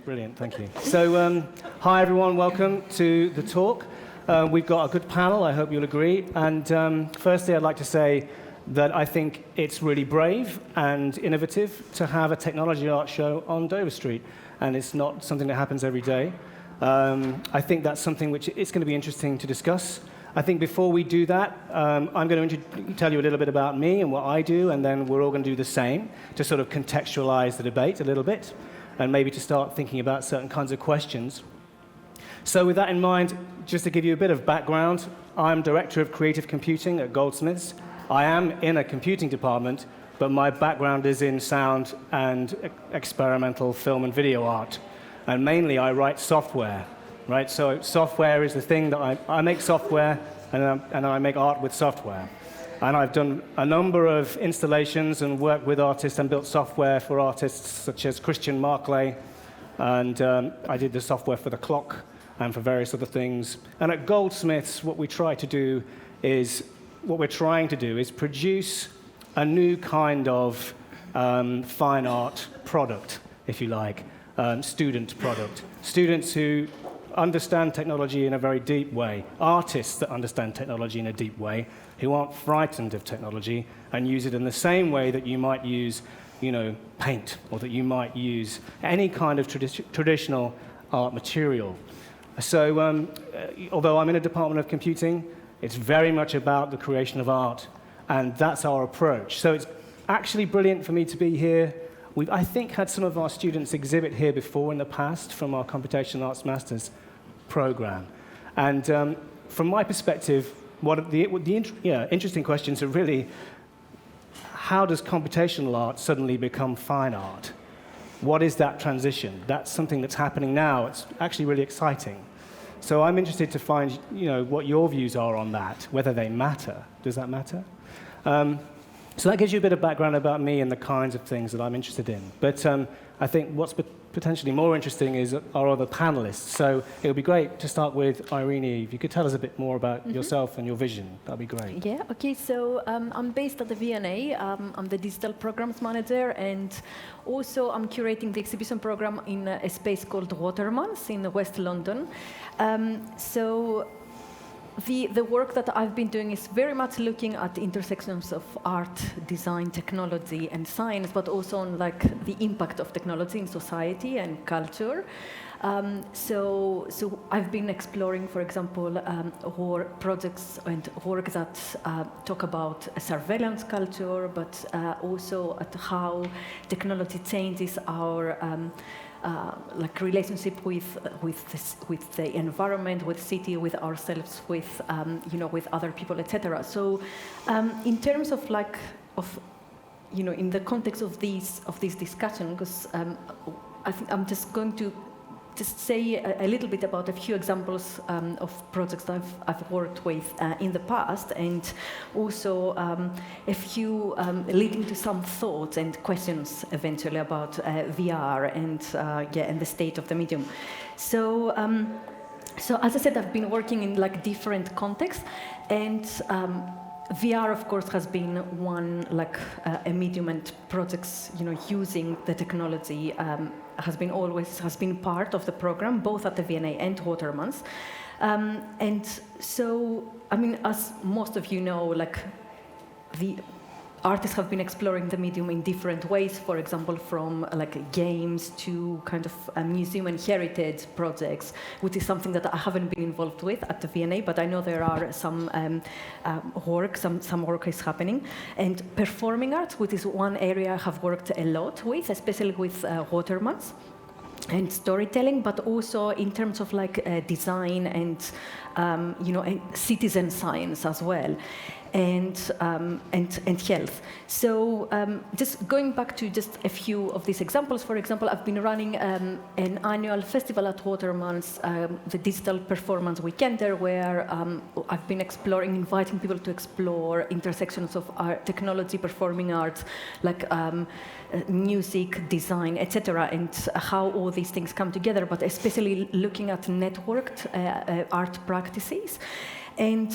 Brilliant, thank you. So, hi everyone, welcome to the talk. We've got a good panel, I hope you'll agree. And firstly, I'd like to say that I think it's really brave and innovative to have a technology art show on Dover Street. And it's not something that happens every day. I think that's something which it's going to be interesting to discuss. I think before we do that, I'm going to tell you a little bit about me and what I do, and then we're all going to do the same to sort of contextualize the debate a little bit, and maybe to start thinking about certain kinds of questions. So with that in mind, just to give you a bit of background, I'm Director of Creative Computing at Goldsmiths. I am in a computing department, but my background is in sound and experimental film and video art. And mainly I write software, right? So software is the thing that I make software, and I make art with software. And I've done a number of installations and worked with artists and built software for artists such as Christian Marclay, and I did the software for the clock and for various other things. And at Goldsmiths, what we're trying to do is produce a new kind of fine art product, if you like, student product. Students who understand technology in a very deep way, artists that understand technology in a deep way, who aren't frightened of technology and use it in the same way that you might use, paint, or that you might use any kind of traditional art material. So, although I'm in a department of computing, it's very much about the creation of art, and that's our approach. So it's actually brilliant for me to be here. We've, I think, had some of our students exhibit here before in the past from our Computational Arts Masters program. And from my perspective, interesting questions are really, how does computational art suddenly become fine art? What is that transition? That's something that's happening now. It's actually really exciting. So I'm interested to find, what your views are on that, whether they matter. Does that matter? So that gives you a bit of background about me and the kinds of things that I'm interested in. But I think what's potentially more interesting is our other panelists. So it would be great to start with Irini. If you could tell us a bit more about yourself and your vision, that'd be great. Yeah, okay, so I'm based at the V&A. I'm the digital programs manager, and also I'm curating the exhibition program in a space called Watermans in West London. So the work that I've been doing is very much looking at the intersections of art, design, technology, and science, but also on the impact of technology in society and culture. So I've been exploring, for example, projects and work that talk about a surveillance culture, but also at how technology changes our relationship with the environment, with city, with ourselves, with other people, etc. So, in terms of in the context of this discussion, because I think I'm just going to say a little bit about a few examples of projects that I've worked with in the past, and also a few leading to some thoughts and questions eventually about VR and the state of the medium. So, so as I said, I've been working in different contexts, and VR, of course, has been one a medium, and projects using the technology has been part of the program, both at the V&A and Watermans. And so, as most of you know, the artists have been exploring the medium in different ways, for example, from games to kind of museum and heritage projects, which is something that I haven't been involved with at the V&A, but I know there are some work is happening. And performing arts, which is one area I have worked a lot with, especially with Watermans and storytelling, but also in terms of design and and citizen science as well. And health. So just going back to just a few of these examples, for example, I've been running an annual festival at Watermans, the Digital Performance Weekender, where I've been inviting people to explore intersections of art, technology, performing arts, music, design, etc., and how all these things come together, but especially looking at networked art practices. And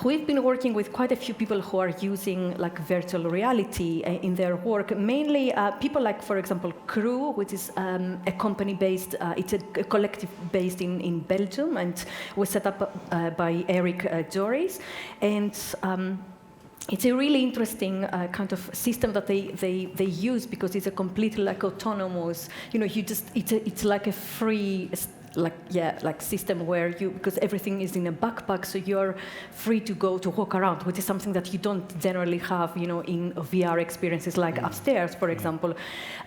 we've been working with quite a few people who are using like virtual reality in their work. Mainly people like, for example, Crew, which is a company based, it's a collective based in Belgium, and was set up by Eric Joris. And it's a really interesting kind of system that they use, because it's a completely like autonomous, it's like a free system where because everything is in a backpack, so you're free to go to walk around, which is something that you don't generally have, in VR experiences like upstairs, for example.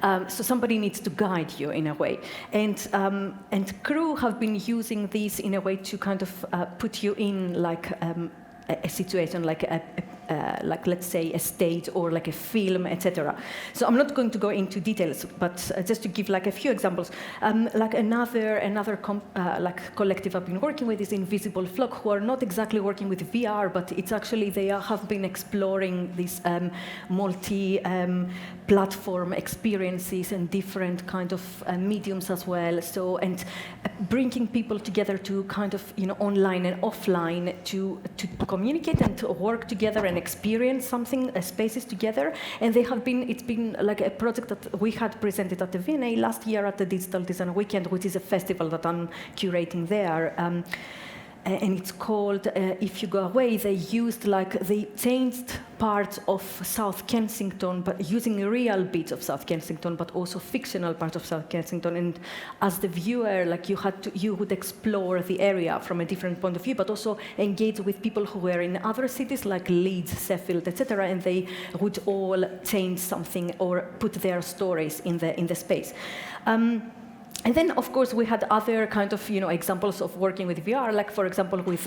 So somebody needs to guide you in a way. And Crew have been using this in a way to kind of put you in like a situation, like let's say a stage or like a film, etc. So I'm not going to go into details, but just to give like a few examples. Like another collective I've been working with is Invisible Flock, who are not exactly working with VR, but it's actually they have been exploring these multi-platform experiences and different kind of mediums as well. So and bringing people together to kind of online and offline to communicate and to work together and experience something, spaces together. And it's been like a project that we had presented at the V&A last year at the Digital Design Weekend, which is a festival that I'm curating there. And it's called If You Go Away. They changed parts of South Kensington, but using real bits of South Kensington, but also fictional parts of South Kensington. And as the viewer, you would explore the area from a different point of view, but also engage with people who were in other cities like Leeds, Sheffield, etc. And they would all change something or put their stories in the space. And then, of course, we had other kind of, examples of working with VR, like, for example, with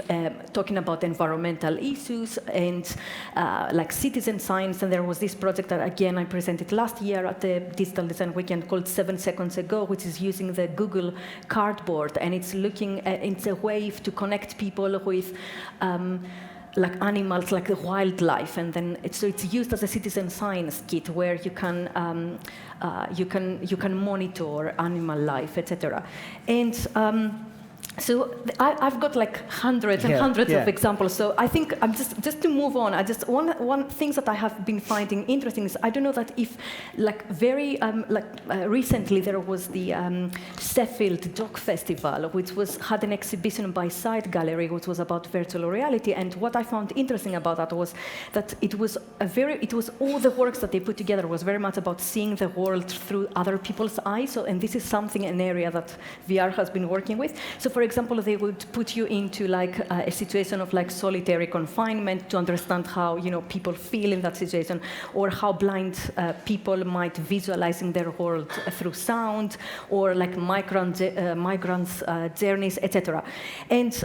talking about environmental issues and like citizen science. And there was this project that, again, I presented last year at the Digital Design Weekend called 7 Seconds Ago, which is using the Google Cardboard. And it's it's a way to connect people with like animals, like the wildlife, and then it's used as a citizen science kit where you can monitor animal life, etc. And so I've got like hundreds and hundreds of examples. So I think I'm just to move on. One thing that I have been finding interesting is I don't know that if very recently there was the Sheffield Dog Festival, which had an exhibition by Side Gallery, which was about virtual reality. And what I found interesting about that was that it was all the works that they put together was very much about seeing the world through other people's eyes. So, and this is an area that VR has been working with. So, for example, they would put you into like a situation of like solitary confinement to understand how people feel in that situation, or how blind people might visualizing their world through sound, or like migrants' journeys, etc. And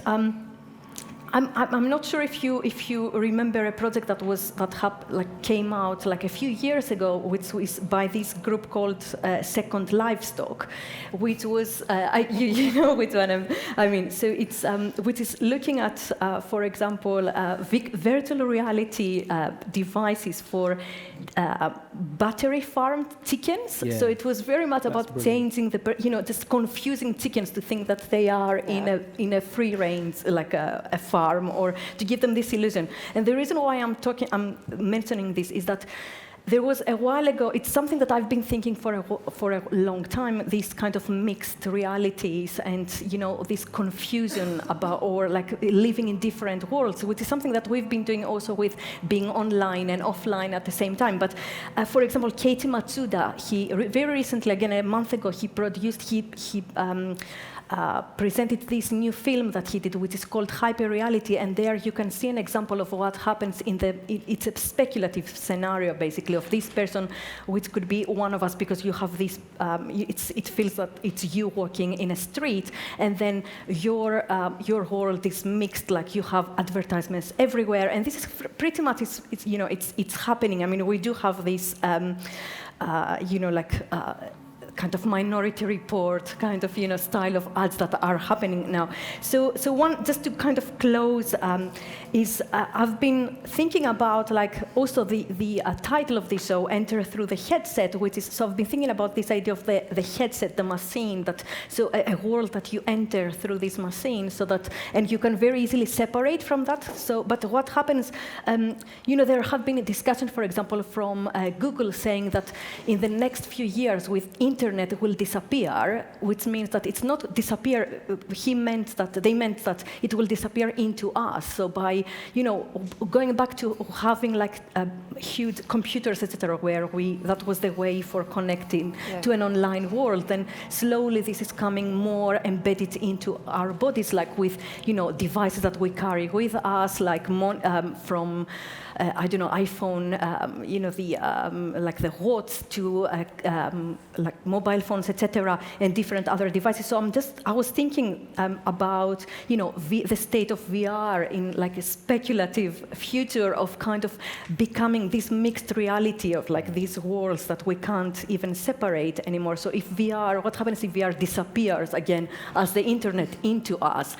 I'm not sure if you remember a project that came out like a few years ago, which was by this group called Second Livestock, which was which one I mean. So it's which is looking at, for example, virtual reality devices for battery farmed chickens. Yeah. So it was very much about changing just confusing chickens to think that they are in a free range, like a farm, or to give them this illusion. And the reason why I'm mentioning this is that there was a while ago, it's something that I've been thinking for a long time, these kind of mixed realities and, this confusion about, or like living in different worlds, which is something that we've been doing also with being online and offline at the same time. But for example, Keiji Matsuda, very recently, again a month ago, he presented this new film that he did, which is called Hyperreality, and there you can see an example of what happens it's a speculative scenario, basically, of this person, which could be one of us, because you have this, it feels that it's you walking in a street, and then your world is mixed, like you have advertisements everywhere, and this is pretty much, it's happening. I mean, we do have this, kind of Minority Report kind of style of ads that are happening now. So one, just to kind of close, is I've been thinking about like also the title of this show, Enter Through the Headset, which is, so I've been thinking about this idea of the headset, the machine, that so a world that you enter through this machine, so that, and you can very easily separate from that. So, but what happens, there have been a discussion, for example, from Google saying that in the next few years with internet will disappear, which means that it's not disappear, they meant that it will disappear into us. So by, going back to having like huge computers, etc., where that was the way for connecting to an online world, then slowly this is coming more embedded into our bodies, like with, devices that we carry with us, like from iPhone, like the watch to like mobile phones, etc., and different other devices. So I was thinking about, the state of VR in like a speculative future of kind of becoming this mixed reality of like these worlds that we can't even separate anymore. So if what happens if VR disappears again as the internet into us?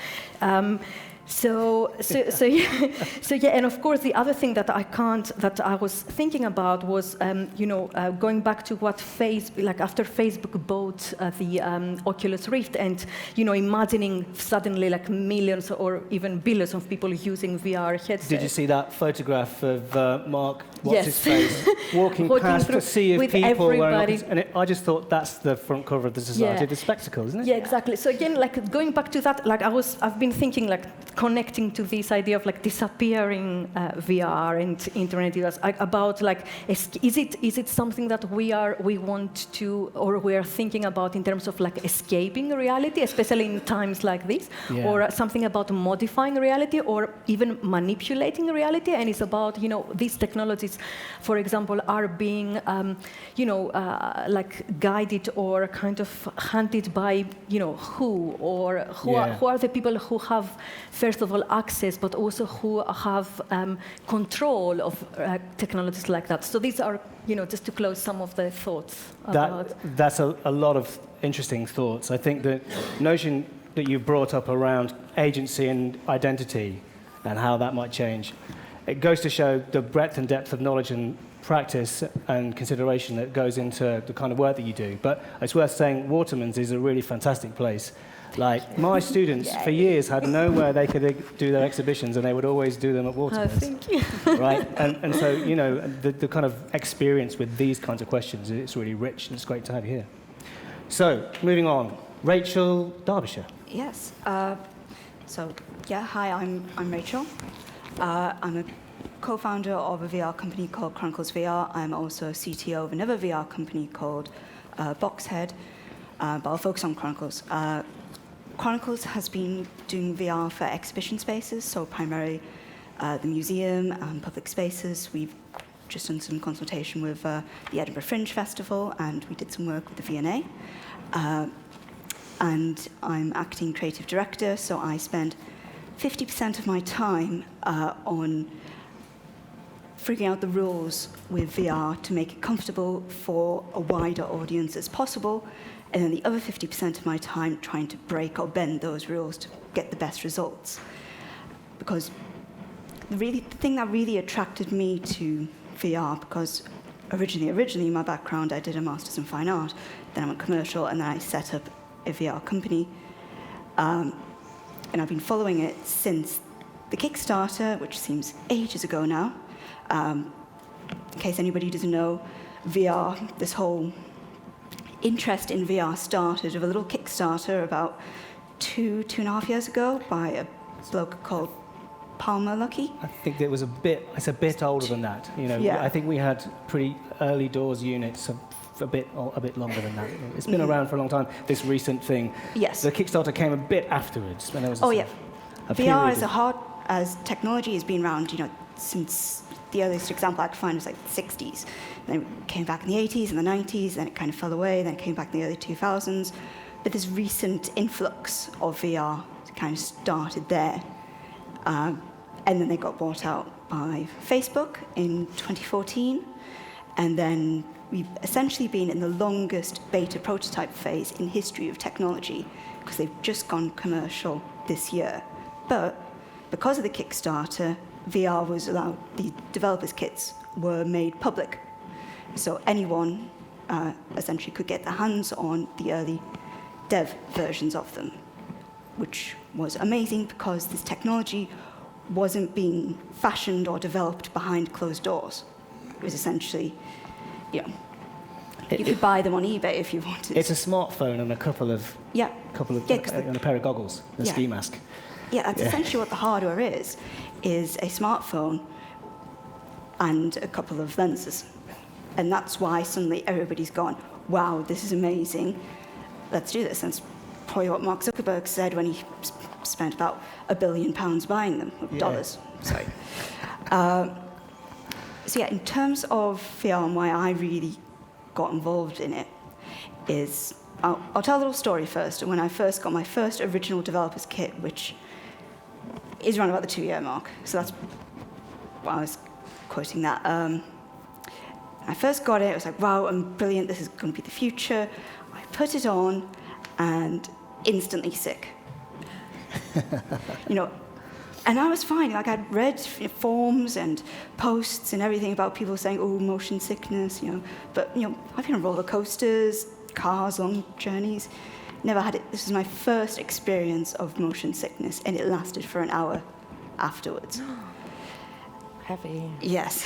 So yeah, and of course the other thing that I was thinking about was, going back to what after Facebook bought the Oculus Rift, and imagining suddenly like millions or even billions of people using VR headsets. Did you see that photograph of Mark? What's his face? Walking past a sea of people wearing, and I just thought that's the front cover of the Society of the Spectacle, isn't it? Yeah, exactly. So again, like going back to that, like I've been thinking like connecting to this idea of like disappearing VR and internet about like is it something that we want to, or we are thinking about in terms of like escaping reality, especially in times like this, or something about modifying reality or even manipulating reality, and it's about these technologies, for example, are being like guided or kind of handed by who are the people who have first of all access, but also who have control of technologies like that. So these are, just to close some of the thoughts about. That's a lot of interesting thoughts. I think the notion that you brought up around agency and identity and how that might change, it goes to show the breadth and depth of knowledge and practice and consideration that goes into the kind of work that you do. But it's worth saying Waterman's is a really fantastic place. Like, my students for years had nowhere they could do their exhibitions, and they would always do them at Waterman's. Thank you. Right? And so, the kind of experience with these kinds of questions, it's really rich, and it's great to have you here. So, moving on. Rachel, Derbyshire. Yes. Hi, I'm Rachel. I'm a co-founder of a VR company called Chronicles VR. I'm also CTO of another VR company called Boxhead, but I'll focus on Chronicles. Chronicles has been doing VR for exhibition spaces, so primarily the museum and public spaces. We've just done some consultation with the Edinburgh Fringe Festival, and we did some work with the V&A. And I'm acting creative director, so I spend 50% of my time on figuring out the rules with VR to make it comfortable for a wider audience as possible, and then the other 50% of my time trying to break or bend those rules to get the best results. Because the thing that really attracted me to VR, because originally my background, I did a master's in fine art, then I went commercial, and then I set up a VR company. And I've been following it since the Kickstarter, which seems ages ago now. In case anybody doesn't know, VR, this whole interest in VR started with a little Kickstarter about two and a half years ago by a bloke called Palmer Luckey. I think it's a bit older than that. I think we had pretty early doors units a bit longer than that. It's been around for a long time, this recent thing. Yes. The Kickstarter came a bit afterwards. When there was VR as technology has been around, since the earliest example I could find was like the 60s. Then it came back in the 80s and the 90s, then it kind of fell away, then it came back in the early 2000s. But this recent influx of VR kind of started there. And then they got bought out by Facebook in 2014. And then we've essentially been in the longest beta prototype phase in history of technology, because they've just gone commercial this year. But because of the Kickstarter, VR was allowed, the developers' kits were made public. So anyone essentially could get their hands on the early dev versions of them, which was amazing because this technology wasn't being fashioned or developed behind closed doors. It was essentially, you could buy them on eBay if you wanted. It's a smartphone and a couple of and a pair of goggles, a ski mask. Yeah, that's essentially what the hardware is a smartphone and a couple of lenses. And that's why suddenly everybody's gone, wow, this is amazing. Let's do this. And it's probably what Mark Zuckerberg said when he spent about £1 billion buying them, dollars, sorry. So yeah, in terms of VR and why I really got involved in it is, I'll tell a little story first. When I first got my first original developer's kit, which is around about the 2-year mark, so that's why I was quoting that. I first got it, I was like, wow, I'm brilliant, this is going to be the future. I put it on, and instantly sick. And I was fine. Like, I'd read forums and posts and everything about people saying, oh, motion sickness, But, I've been on roller coasters, cars, long journeys. Never had it. This was my first experience of motion sickness, and it lasted for an hour afterwards. Heavy. Yes.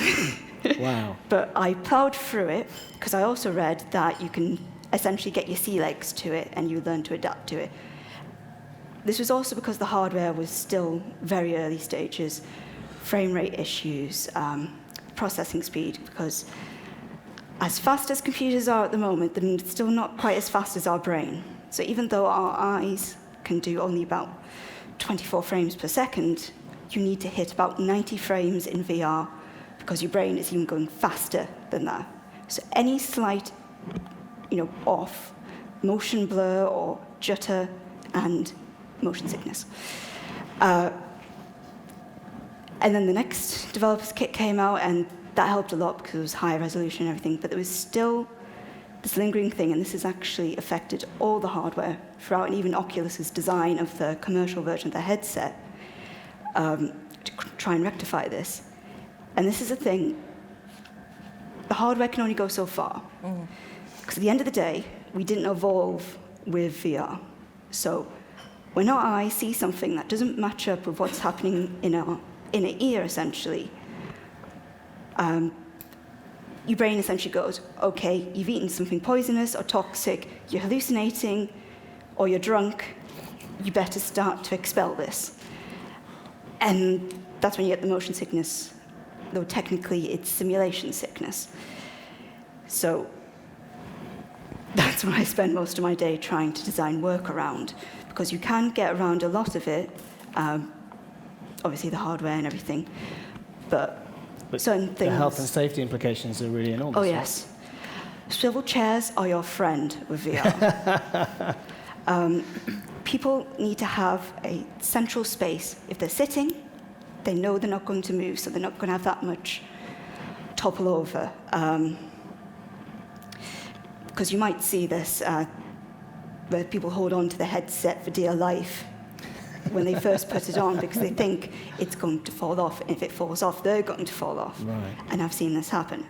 Wow. But I plowed through it, because I also read that you can essentially get your sea legs to it, and you learn to adapt to it. This was also because the hardware was still very early stages, frame rate issues, processing speed, because as fast as computers are at the moment, they're still not quite as fast as our brain. So even though our eyes can do only about 24 frames per second, you need to hit about 90 frames in VR because your brain is even going faster than that. So any slight, off, motion blur or jutter, and motion sickness. And then the next developer's kit came out, and that helped a lot because it was higher resolution and everything, but there was still this lingering thing, and this has actually affected all the hardware throughout, and even Oculus's design of the commercial version of the headset to try and rectify this. And this is the thing, the hardware can only go so far. Because at the end of the day, we didn't evolve with VR. So when our eyes see something that doesn't match up with what's happening in our inner ear, essentially, your brain essentially goes, okay, you've eaten something poisonous or toxic, you're hallucinating, or you're drunk, you better start to expel this. And that's when you get the motion sickness, though technically it's simulation sickness. So that's what I spend most of my day trying to design work around, because you can get around a lot of it, obviously the hardware and everything, but certain things... The health and safety implications are really enormous. Oh, yes. Swivel chairs are your friend with VR. People need to have a central space. If they're sitting, they know they're not going to move, so they're not going to have that much topple over. Because you might see this where people hold on to the headset for dear life when they first put it on because they think it's going to fall off. And if it falls off, they're going to fall off. Right. And I've seen this happen.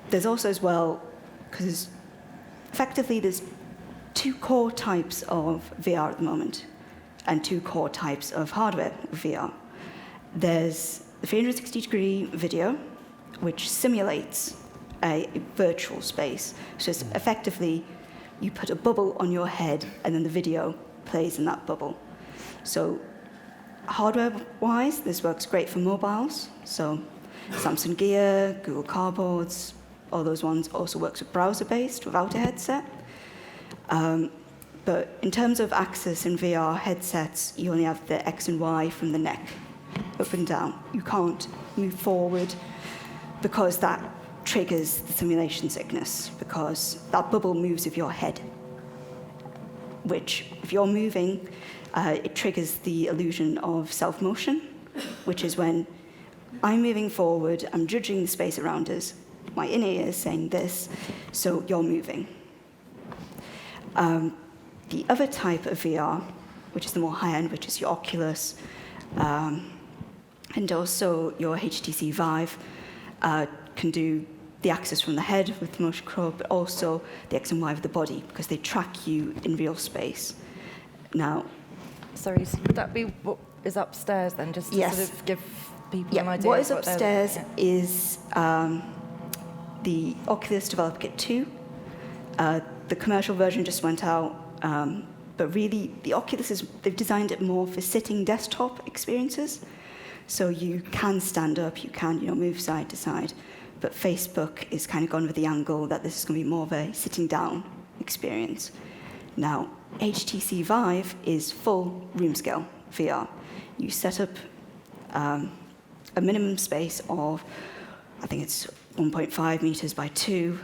There's also as well, because effectively there's 2 core types of VR at the moment and 2 core types of hardware VR. There's the 360-degree video, which simulates a virtual space. So it's effectively, you put a bubble on your head and then the video plays in that bubble. So hardware-wise, this works great for mobiles. So Samsung Gear, Google Cardboards, all those ones also works with browser-based without a headset. But in terms of access in VR headsets, you only have the X and Y from the neck, up and down. You can't move forward because that triggers the simulation sickness, because that bubble moves with your head, which, if you're moving, it triggers the illusion of self-motion, which is when I'm moving forward, I'm judging the space around us, my inner ear is saying this, so you're moving. The other type of VR, which is the more high-end, which is your Oculus, and also your HTC Vive, can do the axis from the head with the motion control, but also the X and Y of the body, because they track you in real space. Now, Sorry, so would that be what is upstairs then, just to Yes. sort of give people an idea? what is of they're- upstairs yeah. is the Oculus Developer Kit 2. The commercial version just went out, but really the Oculus they've designed it more for sitting desktop experiences. So you can stand up, you can move side to side, but Facebook is kind of gone with the angle that this is going to be more of a sitting down experience. Now, HTC Vive is full room scale VR. You set up a minimum space of, I think it's 1.5 meters by 2,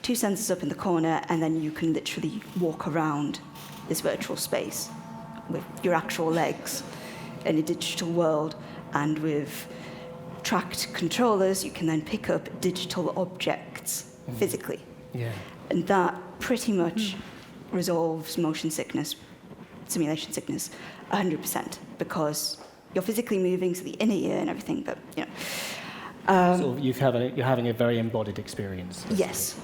2 sensors up in the corner, and then you can literally walk around this virtual space with your actual legs in a digital world. And with tracked controllers, you can then pick up digital objects physically. Yeah. And that pretty much resolves motion sickness, simulation sickness, 100%, because you're physically moving, so the inner ear and everything, but, So you're having a very embodied experience. basically. yes.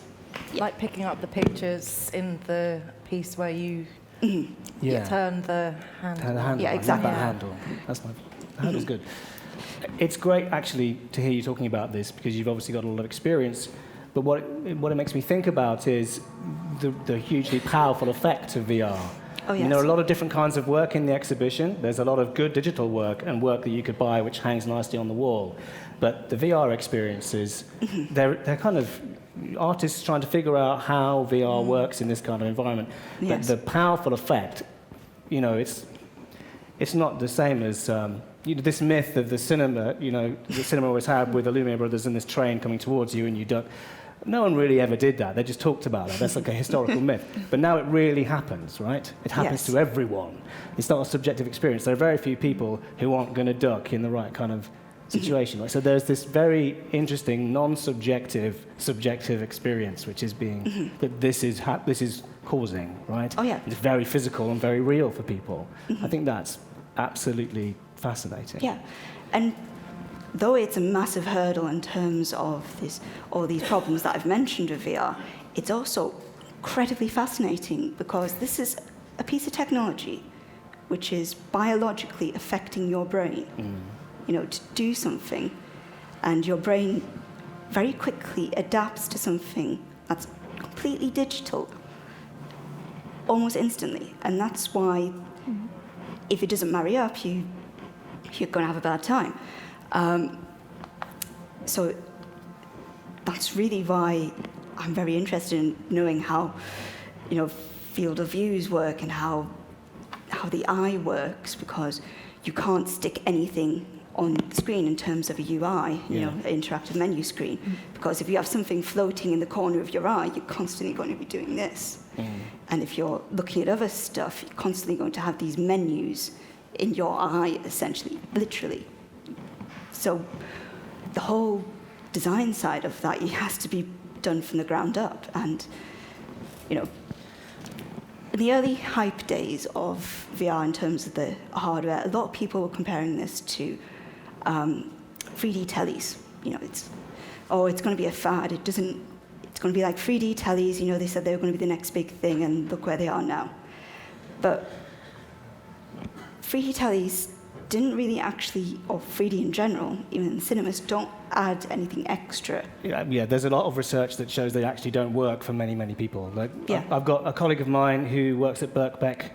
Like picking up the pictures in the piece where you Yeah. turn the hand. The handle. Yeah, I love exactly. that handle. The handle's good. It's great, actually, to hear you talking about this, because you've obviously got a lot of experience. But what it makes me think about is the hugely powerful effect of VR. Oh, yes. There are a lot of different kinds of work in the exhibition. There's a lot of good digital work and work that you could buy which hangs nicely on the wall. But the VR experiences, they're kind of artists trying to figure out how VR works in this kind of environment. Yes. But the powerful effect, it's not the same as this myth of the cinema, the cinema always had with the Lumiere brothers and this train coming towards you and you don't. No one really ever did that. They just talked about it. That's like a historical myth. But now it really happens, right? It happens Yes. to everyone. It's not a subjective experience. There are very few people who aren't going to duck in the right kind of situation. So there's this very interesting, non-subjective, subjective experience, which is being that this is causing, right? Oh, yeah. It's very physical and very real for people. I think that's absolutely fascinating. Yeah, and though it's a massive hurdle in terms of all these problems that I've mentioned with VR, it's also incredibly fascinating because this is a piece of technology which is biologically affecting your brain, to do something, and your brain very quickly adapts to something that's completely digital, almost instantly, and that's why if it doesn't marry up, you're going to have a bad time. So that's really why I'm very interested in knowing how, field of views work and how the eye works, because you can't stick anything on the screen in terms of a UI, an interactive menu screen, because if you have something floating in the corner of your eye, you're constantly going to be doing this. And if you're looking at other stuff, you're constantly going to have these menus in your eye, essentially, literally. So the whole design side of that has to be done from the ground up. And, in the early hype days of VR in terms of the hardware, a lot of people were comparing this to 3D tellies. It's going to be a fad. It's going to be like 3D tellies. They said they were going to be the next big thing, and look where they are now. But 3D tellies didn't really actually, or 3D in general, even in cinemas, don't add anything extra. Yeah, there's a lot of research that shows they actually don't work for many, many people. Yeah. I've got a colleague of mine who works at Birkbeck,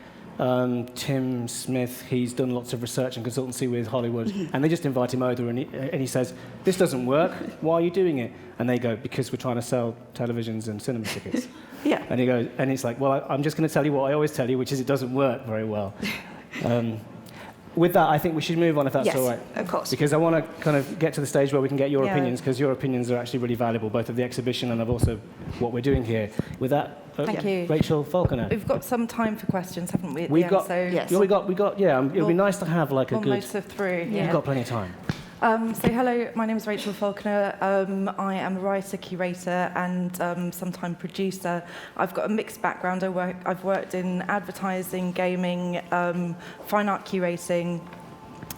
Tim Smith. He's done lots of research and consultancy with Hollywood, and they just invite him over, and he says, "This doesn't work. Why are you doing it?" And they go, "Because we're trying to sell televisions and cinema tickets." Yeah. And he goes, and it's like, "Well, I'm just going to tell you what I always tell you, which is it doesn't work very well." With that, I think we should move on, if that's Yes, all right. of course. Because I want to kind of get to the stage where we can get your Yeah. opinions, because your opinions are actually really valuable, both of the exhibition and of also what we're doing here. With that, Thank you. Rachel Falconer. We've got some time for questions, haven't we? At We've the got- end, so Yes. Yeah, we got. Yeah, it'd be nice to have like a good. almost through. We've got plenty of time. So hello, my name is Rachel Falconer. I am a writer, curator, and sometime producer. I've got a mixed background. I've worked in advertising, gaming, fine art curating,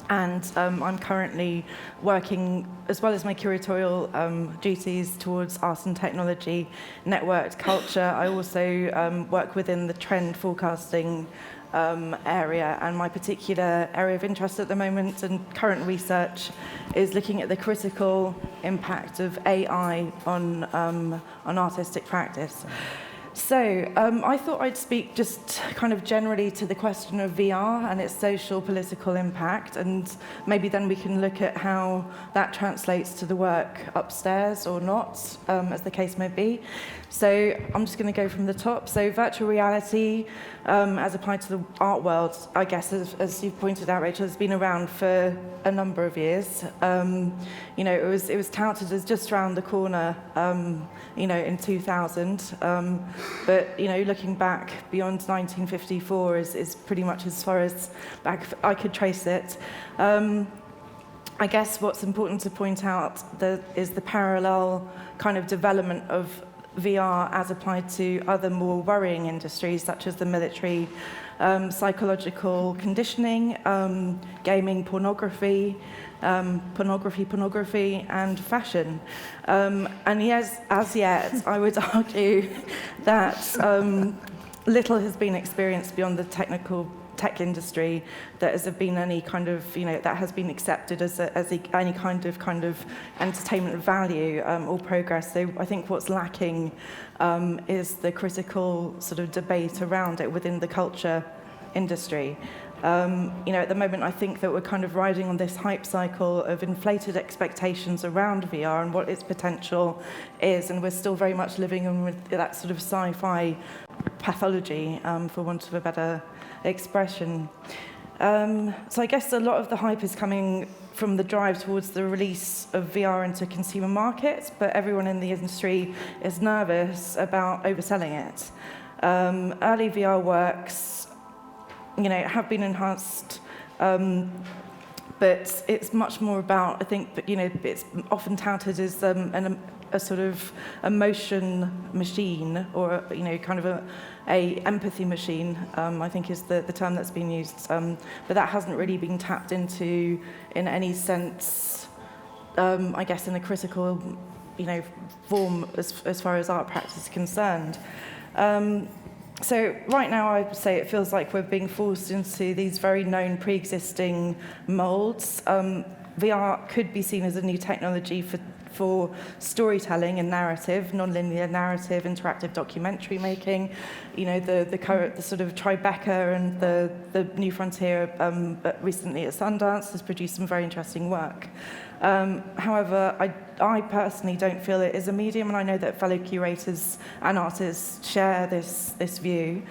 and I'm currently working, as well as my curatorial duties, towards art and technology, networked culture. I also work within the trend forecasting area, and my particular area of interest at the moment and current research is looking at the critical impact of AI on artistic practice. So I thought I'd speak just kind of generally to the question of VR and its social political impact, and maybe then we can look at how that translates to the work upstairs or not, as the case may be. So I'm just going to go from the top. So virtual reality, as applied to the art world, I guess, as you've pointed out, Rachel, has been around for a number of years. You know, it was touted as just around the corner, you know, in 2000. But, you know, looking back beyond 1954 is pretty much as far as back I could trace it. I guess what's important to point out is the parallel kind of development of VR as applied to other more worrying industries, such as the military, psychological conditioning, gaming, pornography, and fashion. And yes, as yet, I would argue that little has been experienced beyond the tech industry that has been any kind of, you know, that has been accepted as any kind of entertainment value or progress. So I think what's lacking is the critical sort of debate around it within the culture industry. You know, at the moment, I think that we're kind of riding on this hype cycle of inflated expectations around VR and what its potential is, and we're still very much living in with that sort of sci-fi pathology, for want of a better expression. So I guess a lot of the hype is coming from the drive towards the release of VR into consumer markets, but everyone in the industry is nervous about overselling it. Early VR works, you know, have been enhanced, but it's much more about, I think, you know, it's often touted as a sort of emotion machine, or, you know, kind of a empathy machine, I think is the term that's been used, but that hasn't really been tapped into in any sense, I guess, in a critical, you know, form as far as art practice is concerned. So right now, I would say it feels like we're being forced into these very known pre-existing molds. VR could be seen as a new technology for storytelling and narrative, non-linear narrative, interactive documentary making. You know, the sort of Tribeca and the New Frontier recently at Sundance has produced some very interesting work. However, I personally don't feel it is a medium, and I know that fellow curators and artists share this view.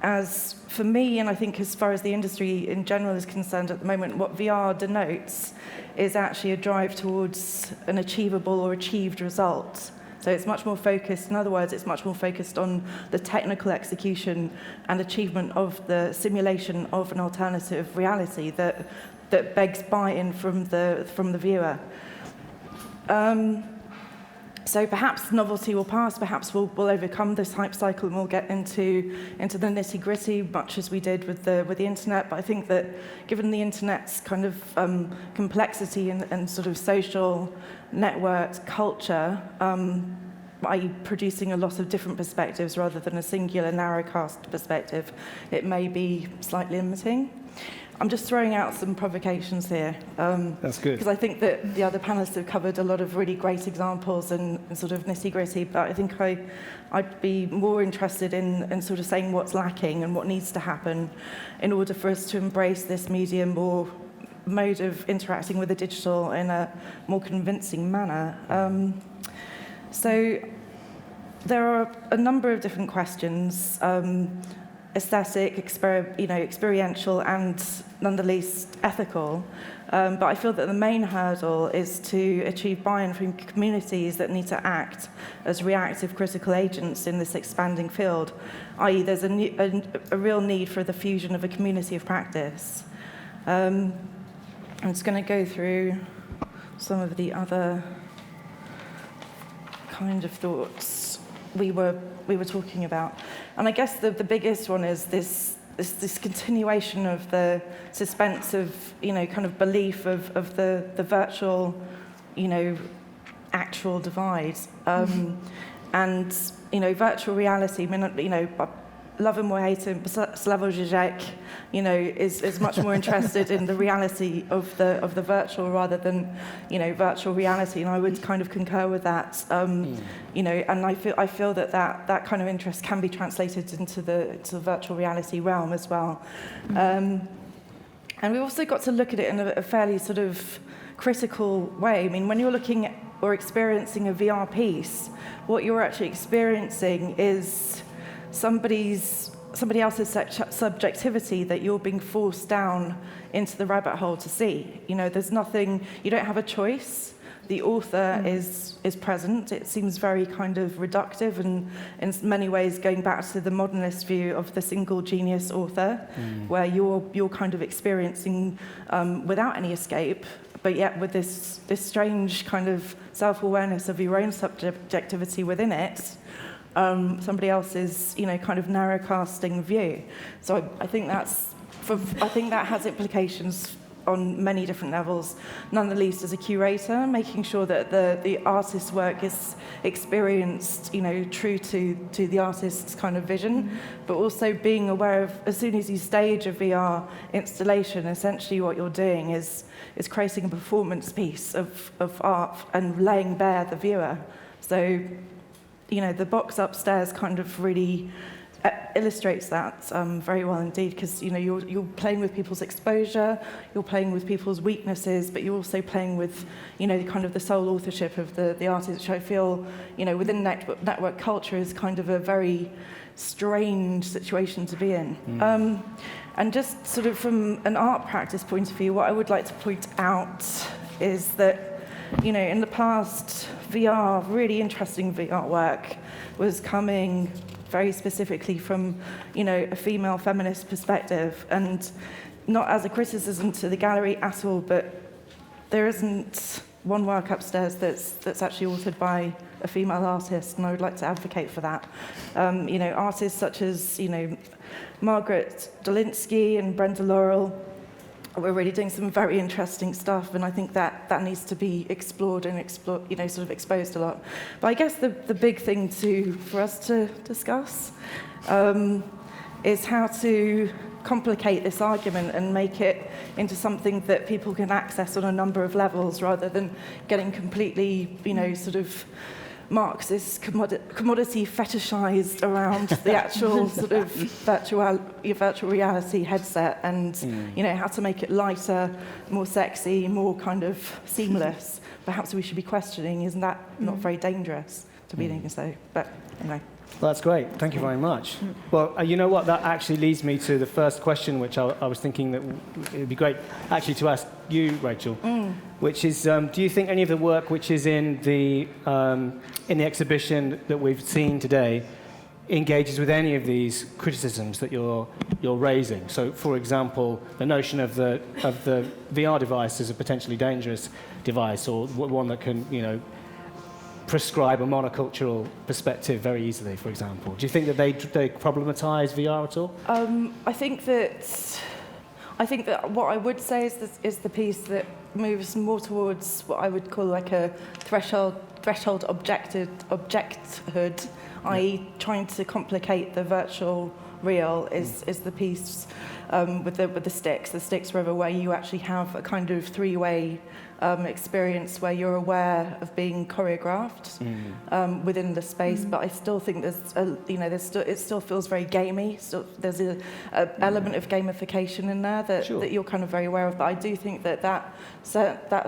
As for me, and I think as far as the industry in general is concerned at the moment, what VR denotes is actually a drive towards an achievable or achieved result. So it's much more focused, in other words, it's much more focused on the technical execution and achievement of the simulation of an alternative reality that begs buy-in from the viewer. So perhaps novelty will pass, perhaps we'll overcome this hype cycle and we'll get into the nitty-gritty, much as we did with the internet. But I think that given the internet's kind of complexity and sort of social networked culture, i.e. producing a lot of different perspectives rather than a singular narrowcast perspective, it may be slightly limiting. I'm just throwing out some provocations here. That's good. Because I think that the other panelists have covered a lot of really great examples and sort of nitty-gritty, but I think I'd be more interested in sort of saying what's lacking and what needs to happen in order for us to embrace this medium or mode of interacting with the digital in a more convincing manner. So there are a number of different questions, aesthetic, experiential, and none the least ethical. But I feel that the main hurdle is to achieve buy-in from communities that need to act as reactive critical agents in this expanding field, i.e. there's a real need for the fusion of a community of practice. I'm just going to go through some of the other kind of thoughts we were talking about. And I guess the biggest one is this continuation of the suspense of, kind of belief of the virtual, actual divide. And, virtual reality, love him or hate him, Slavoj Žižek, is much more interested in the reality of the virtual rather than, virtual reality. And I would kind of concur with that. And I feel that kind of interest can be translated into the virtual reality realm as well. And we've also got to look at it in a fairly sort of critical way. I mean, when you're looking at or experiencing a VR piece, what you're actually experiencing is somebody else's subjectivity that you're being forced down into the rabbit hole to see. There's nothing, you don't have a choice. The author is present. It seems very kind of reductive and in many ways going back to the modernist view of the single genius author, where you're kind of experiencing without any escape, but yet with this strange kind of self-awareness of your own subjectivity within it. Somebody else's, kind of narrow casting view. So I think that has implications on many different levels, none the least as a curator, making sure that the artist's work is experienced, true to the artist's kind of vision, but also being aware of, as soon as you stage a VR installation, essentially what you're doing is creating a performance piece of art and laying bare the viewer. So, the box upstairs kind of really illustrates that very well indeed, because you're playing with people's exposure, you're playing with people's weaknesses, but you're also playing with kind of the sole authorship of the artist, which I feel within network culture is kind of a very strange situation to be in. And just sort of from an art practice point of view, what I would like to point out is that in the past, really interesting VR work was coming very specifically from, a female feminist perspective, and not as a criticism to the gallery at all, but there isn't one work upstairs that's actually authored by a female artist, and I would like to advocate for that. Artists such as, Margaret Dolinsky and Brenda Laurel, we're really doing some very interesting stuff, and I think that needs to be explored and sort of exposed a lot. But I guess the big thing for us to discuss is how to complicate this argument and make it into something that people can access on a number of levels, rather than getting completely, sort of Marxist commodity fetishized around the actual sort of virtual reality headset, and how to make it lighter, more sexy, more kind of seamless. Perhaps we should be questioning, isn't that not very dangerous to be doing so? But anyway. Well, that's great. Thank you very much. Well, you know what? That actually leads me to the first question, which I was thinking that it would be great actually to ask you, Rachel, which is, do you think any of the work which is in the exhibition that we've seen today engages with any of these criticisms that you're raising? So, for example, the notion of the VR device as a potentially dangerous device, or one that can, prescribe a monocultural perspective very easily, for example. Do you think that they problematize VR at all? I think that what I would say is the piece that moves more towards what I would call like a threshold objecthood, i.e. trying to complicate the virtual real is the piece with the sticks river, where you actually have a kind of three-way experience where you're aware of being choreographed within the space, but I still think it still feels very gamey. There's an element of gamification in there that you're kind of very aware of. But I do think that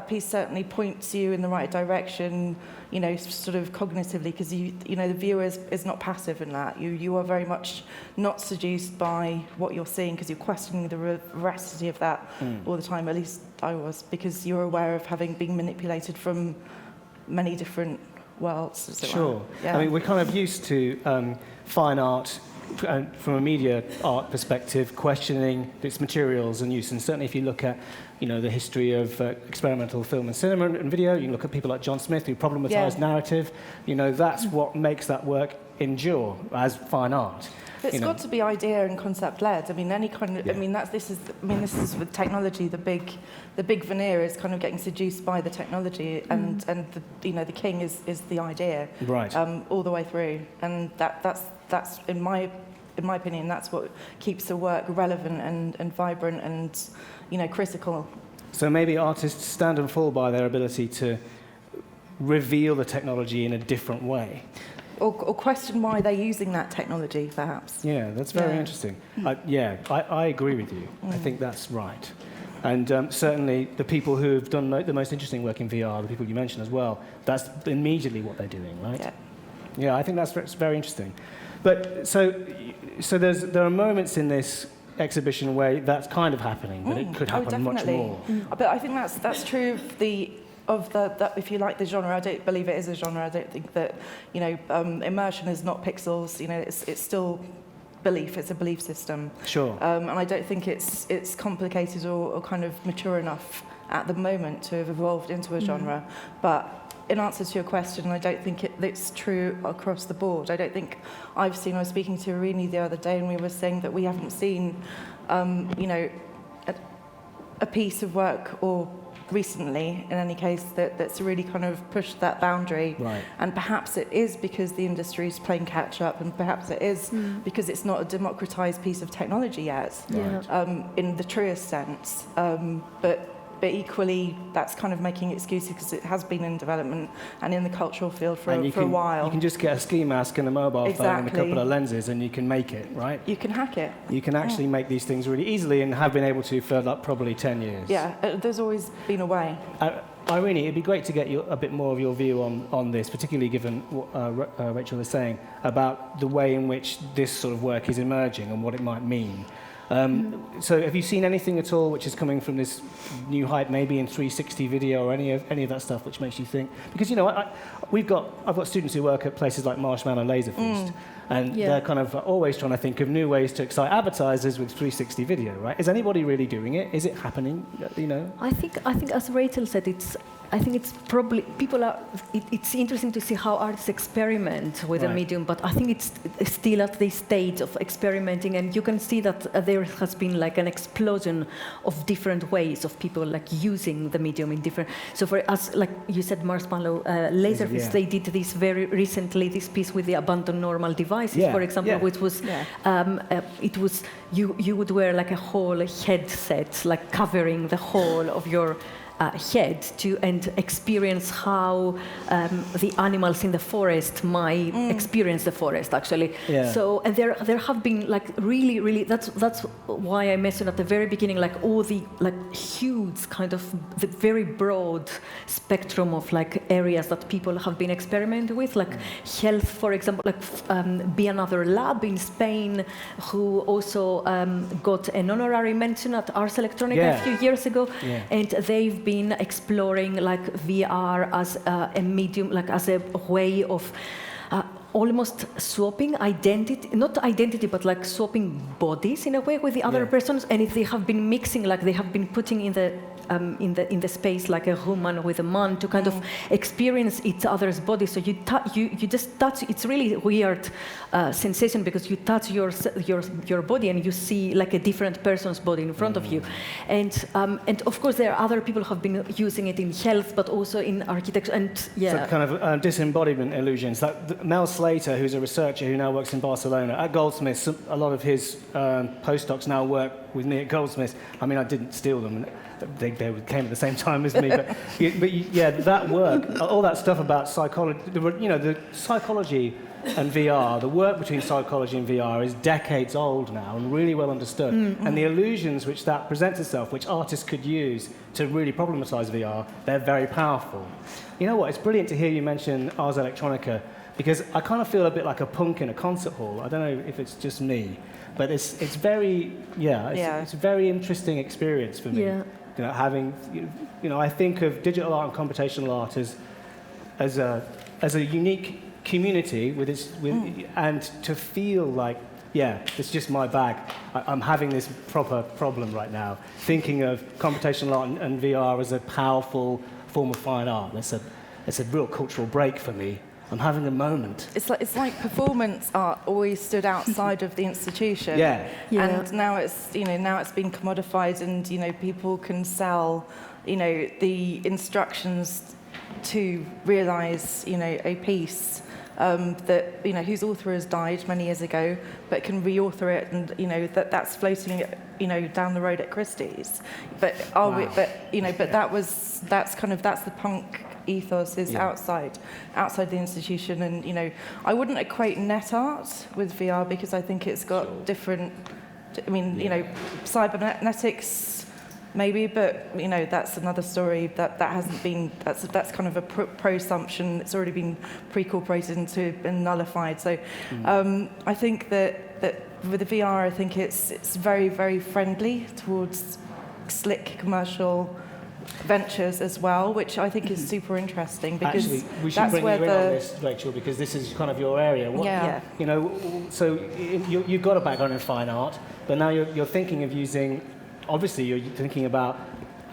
piece certainly points you in the right direction, sort of cognitively, because the viewer is not passive in that. You are very much not seduced by what you're seeing, because you're questioning the veracity of that all the time. At least I was, because you're aware of having been manipulated from many different worlds. Sure. Yeah. I mean, we're kind of used to fine art from a media art perspective, questioning its materials and use. And certainly if you look at, the history of experimental film and cinema and video, you look at people like John Smith who problematized narrative, that's what makes that work endure as fine art. It's got to be idea and concept led. I mean, any kind of. This is with technology. The big veneer is kind of getting seduced by the technology, and the king is the idea. Right. All the way through, and that's in my opinion, that's what keeps the work relevant and vibrant and critical. So maybe artists stand and fall by their ability to reveal the technology in a different way. Or question why they're using that technology, perhaps. Yeah, that's very interesting. I agree with you. I think that's right. And certainly the people who have done the most interesting work in VR, the people you mentioned as well, that's immediately what they're doing, right? Yeah, I think that's very interesting. But so there are moments in this exhibition where that's kind of happening, but it could happen much more. But I think that's true of the if you like the genre. I don't believe it is a genre. I don't think that immersion is not pixels. It's still belief. It's a belief system. Sure. And I don't think it's complicated or kind of mature enough at the moment to have evolved into a genre. But in answer to your question, I don't think it's true across the board. I don't think I was speaking to Irini the other day, and we were saying that we haven't seen, a piece of work or recently, in any case, that's really kind of pushed that boundary. Right. And perhaps it is because the industry is playing catch up, and perhaps it is because it's not a democratized piece of technology yet, in the truest sense. But equally, that's kind of making excuses because it has been in development and in the cultural field for a while. You can just get a ski mask and a mobile phone and a couple of lenses and you can make it, right? You can hack it. You can actually make these things really easily and have been able to for probably 10 years. Yeah, there's always been a way. Irini, it'd be great to get a bit more of your view on this, particularly given what Rachel is saying about the way in which this sort of work is emerging and what it might mean. So have you seen anything at all which is coming from this new hype, maybe in 360 video or any of that stuff which makes you think? Because, I've got students who work at places like Marshmallow Laser Feast, and they're kind of always trying to think of new ways to excite advertisers with 360 video, right? Is anybody really doing it? Is it happening, I think as Rachel said, it's probably it's interesting to see how artists experiment with a medium, but I think it's still at this stage of experimenting, and you can see that there has been like an explosion of different ways of people like using the medium in different. So for us, like you said, Marshmallow Laserfish, they did this very recently, this piece with the abandoned normal devices, for example, which was it was you would wear like a whole headset, like covering the whole of your head and experience how the animals in the forest might experience the forest, actually. Yeah. So, and there have been like really that's why I mentioned at the very beginning, like all the like huge kind of the very broad spectrum of like areas that people have been experimenting with, like health, for example, like Be Another Lab in Spain, who also got an honorary mention at Ars Electronica a few years ago, and they've been exploring like VR as a medium, like as a way of almost swapping identity, but like swapping bodies in a way with the other persons. And if they have been mixing, like they have been putting in the space like a woman with a man to kind of experience each other's body. So you just touch. It's really weird sensation because you touch your body and you see like a different person's body in front of you. And of course there are other people who have been using it in health, but also in architecture. And so kind of disembodiment illusions. Like Mel Slater, who's a researcher who now works in Barcelona at Goldsmiths, a lot of his postdocs now work with me at Goldsmiths. I mean, I didn't steal them. They came at the same time as me, but that work, all that stuff about psychology, the psychology and VR, the work between psychology and VR is decades old now and really well understood. And the illusions which that presents itself, which artists could use to really problematize VR, they're very powerful. You know what? It's brilliant to hear you mention Ars Electronica, because I kind of feel a bit like a punk in a concert hall. I don't know if it's just me, but it's very it's a very interesting experience for me. Yeah. I think of digital art and computational art as a unique community and to feel like yeah, it's just my bag. I'm having this proper problem right now, thinking of computational art and VR as a powerful form of fine art. It's a real cultural break for me. I'm having a moment. It's like performance art always stood outside of the institution. Yeah. And now it's been commodified, and people can sell the instructions to realize a piece that whose author has died many years ago, but can reauthor it, and that's floating down the road at Christie's. But that's the punk ethos is outside the institution, and I wouldn't equate net art with VR because I think it's got different. Cybernetics maybe, but that's another story that hasn't been. That's kind of a presumption. It's already been pre-incorporated into and nullified. So I think that with the VR, I think it's very, very friendly towards slick commercial ventures as well, which I think is super interesting because actually, we should that's bring where you in on this, Rachel, because this is kind of your area. So you've got a background in fine art, but now you're thinking of using. Obviously, you're thinking about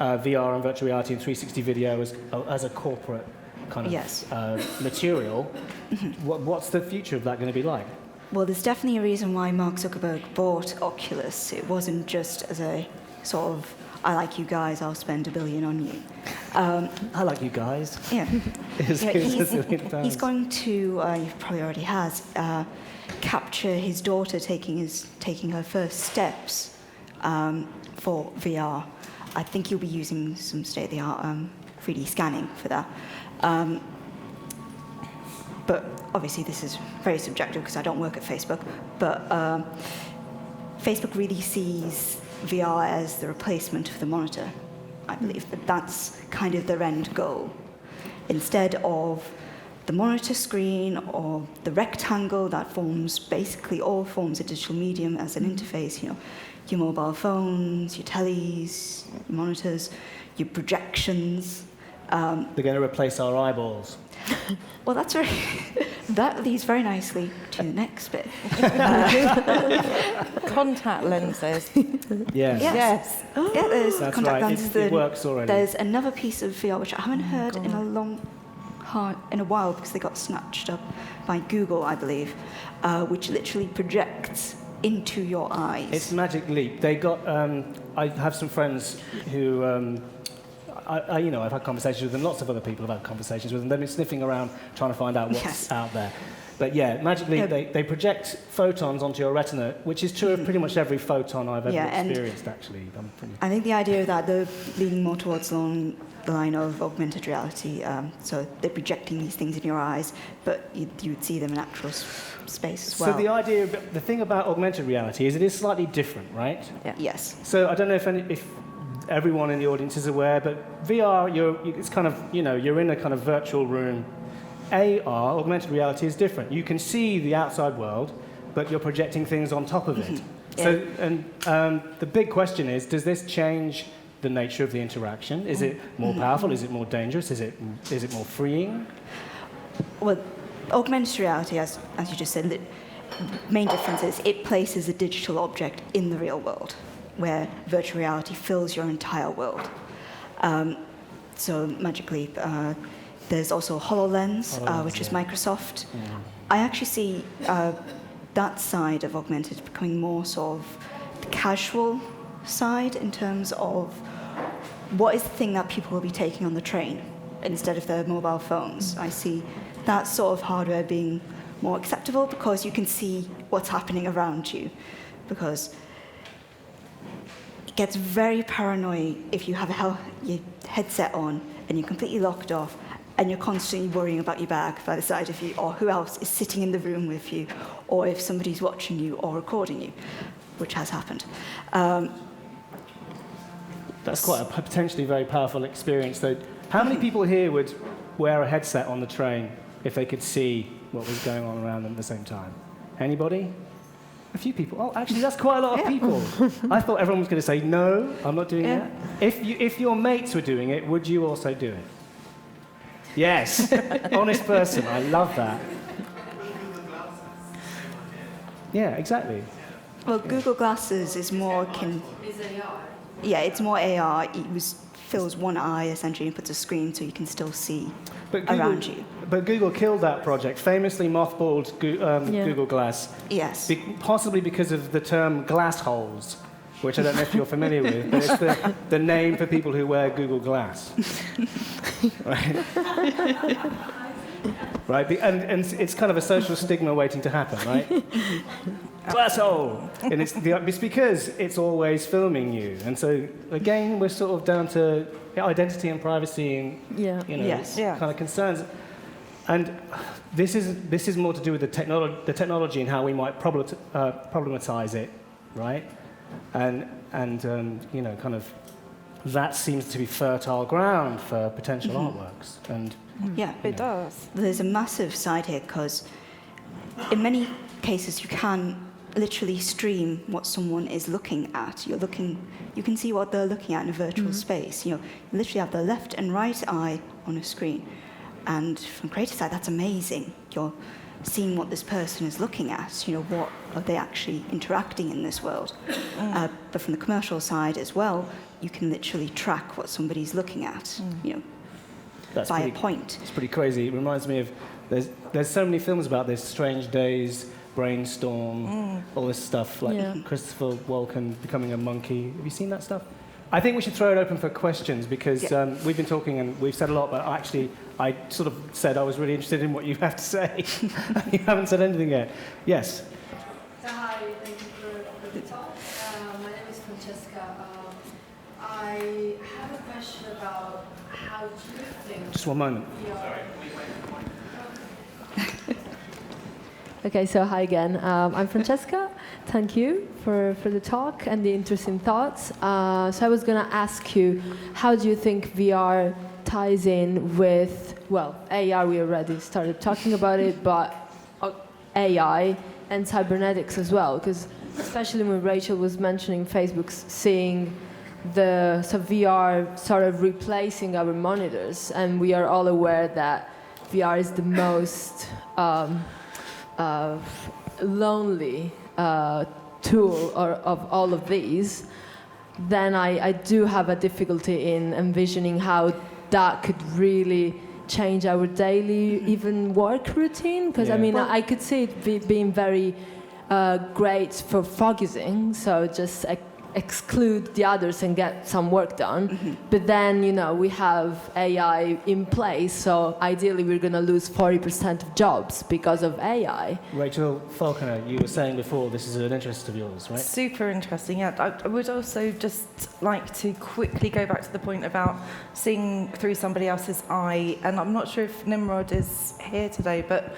VR and virtual reality and 360 video as a corporate kind of material. What's the future of that going to be like? Well, there's definitely a reason why Mark Zuckerberg bought Oculus. It wasn't just as a sort of, I like you guys, I'll spend $1 billion on you. I like you guys. Yeah. He's going to, he probably already has, capture his daughter taking her first steps for VR. I think he'll be using some state-of-the-art 3D scanning for that. But obviously this is very subjective because I don't work at Facebook. But Facebook really sees VR as the replacement for the monitor. I believe that that's kind of their end goal. Instead of the monitor screen or the rectangle that forms basically all forms of digital medium as an interface, your mobile phones, your tellies, your monitors, your projections. They're going to replace our eyeballs. Well, that's right. That leads very nicely to the next bit. Contact lenses. Yes. Yeah, there's That's contact right. lenses. It works already. There's another piece of VR which I haven't heard in a while because they got snatched up by Google, I believe, which literally projects into your eyes. It's Magic Leap. They got. I have some friends who. I've had conversations with them. Lots of other people have had conversations with them. They've been sniffing around trying to find out what's out there. But yeah, Magic Leap, they project photons onto your retina, which is true of pretty much every photon I've ever experienced, actually. I think the idea of that, they're leaning more towards the line of augmented reality. So they're projecting these things in your eyes, but you would see them in actual space as well. So the thing about augmented reality is it is slightly different, right? Yeah. Yes. So I don't know if everyone in the audience is aware, but VR, it's kind of, you're in a kind of virtual room. AR, augmented reality, is different. You can see the outside world, but you're projecting things on top of it. So, the big question is, does this change the nature of the interaction? Is it more powerful? Is it more dangerous? Is it more freeing? Well, augmented reality, as you just said, the main difference is it places a digital object in the real world, where virtual reality fills your entire world. So Magic Leap, there's also HoloLens, which is Microsoft. Yeah. I actually see that side of augmented becoming more sort of the casual side in terms of what is the thing that people will be taking on the train instead of their mobile phones. I see that sort of hardware being more acceptable because you can see what's happening around you. Because it gets very paranoid if you have your headset on and you're completely locked off and you're constantly worrying about your bag by the side of you, or who else is sitting in the room with you, or if somebody's watching you or recording you, which has happened. That's quite a potentially very powerful experience, though. How many people here would wear a headset on the train if they could see what was going on around them at the same time? Anybody? A few people. Oh, actually, that's quite a lot of people. I thought everyone was going to say, no, I'm not doing that. If your mates were doing it, would you also do it? Yes. Honest person. I love that. Yeah, exactly. Well, Google Glasses is more Is AR. Yeah, it's more AR. It fills one eye essentially and puts a screen so you can still see around you. But Google killed that project, famously mothballed Google Glass. Yes. Possibly because of the term glass holes, which I don't know if you're familiar with, but it's the name for people who wear Google Glass. Right? Right, and it's kind of a social stigma waiting to happen, right? Glass hole! And it's because it's always filming you. And so, again, we're sort of down to identity and privacy and, kind of concerns. And this is more to do with the technology and how we might problematize it, right? And kind of that seems to be fertile ground for potential artworks. And yeah, it does. There's a massive side here because in many cases you can literally stream what someone is looking at. You can see what they're looking at in a virtual space. You literally have the left and right eye on a screen. And from creative side, that's amazing. You're seeing what this person is looking at. What are they actually interacting in this world? But from the commercial side as well, you can literally track what somebody's looking at. That's by a point. It's pretty crazy. It reminds me of there's so many films about this: Strange Days, Brainstorm, all this stuff, like Christopher Walken becoming a monkey. Have you seen that stuff? I think we should throw it open for questions because we've been talking and we've said a lot, but actually I sort of said I was really interested in what you have to say. You haven't said anything yet. Yes? So hi, thank you for the talk. My name is Francesca. I have a question about how do you think... Just one moment. Okay, so hi again. I'm Francesca. Thank you for the talk and the interesting thoughts. So I was going to ask you, how do you think VR ties in with, well, AR, we already started talking about it, but AI and cybernetics as well? Because especially when Rachel was mentioning Facebook's seeing the VR sort of replacing our monitors, and we are all aware that VR is the most lonely tool of all of these, then I do have a difficulty in envisioning how that could really change our daily even work routine. Because I could see it being very great for focusing, so just exclude the others and get some work done. But then, we have AI in place, so ideally we're going to lose 40% of jobs because of AI. Rachel Falconer, you were saying before this is an interest of yours, right? Super interesting, yeah. I would also just like to quickly go back to the point about seeing through somebody else's eye, and I'm not sure if Nimrod is here today, but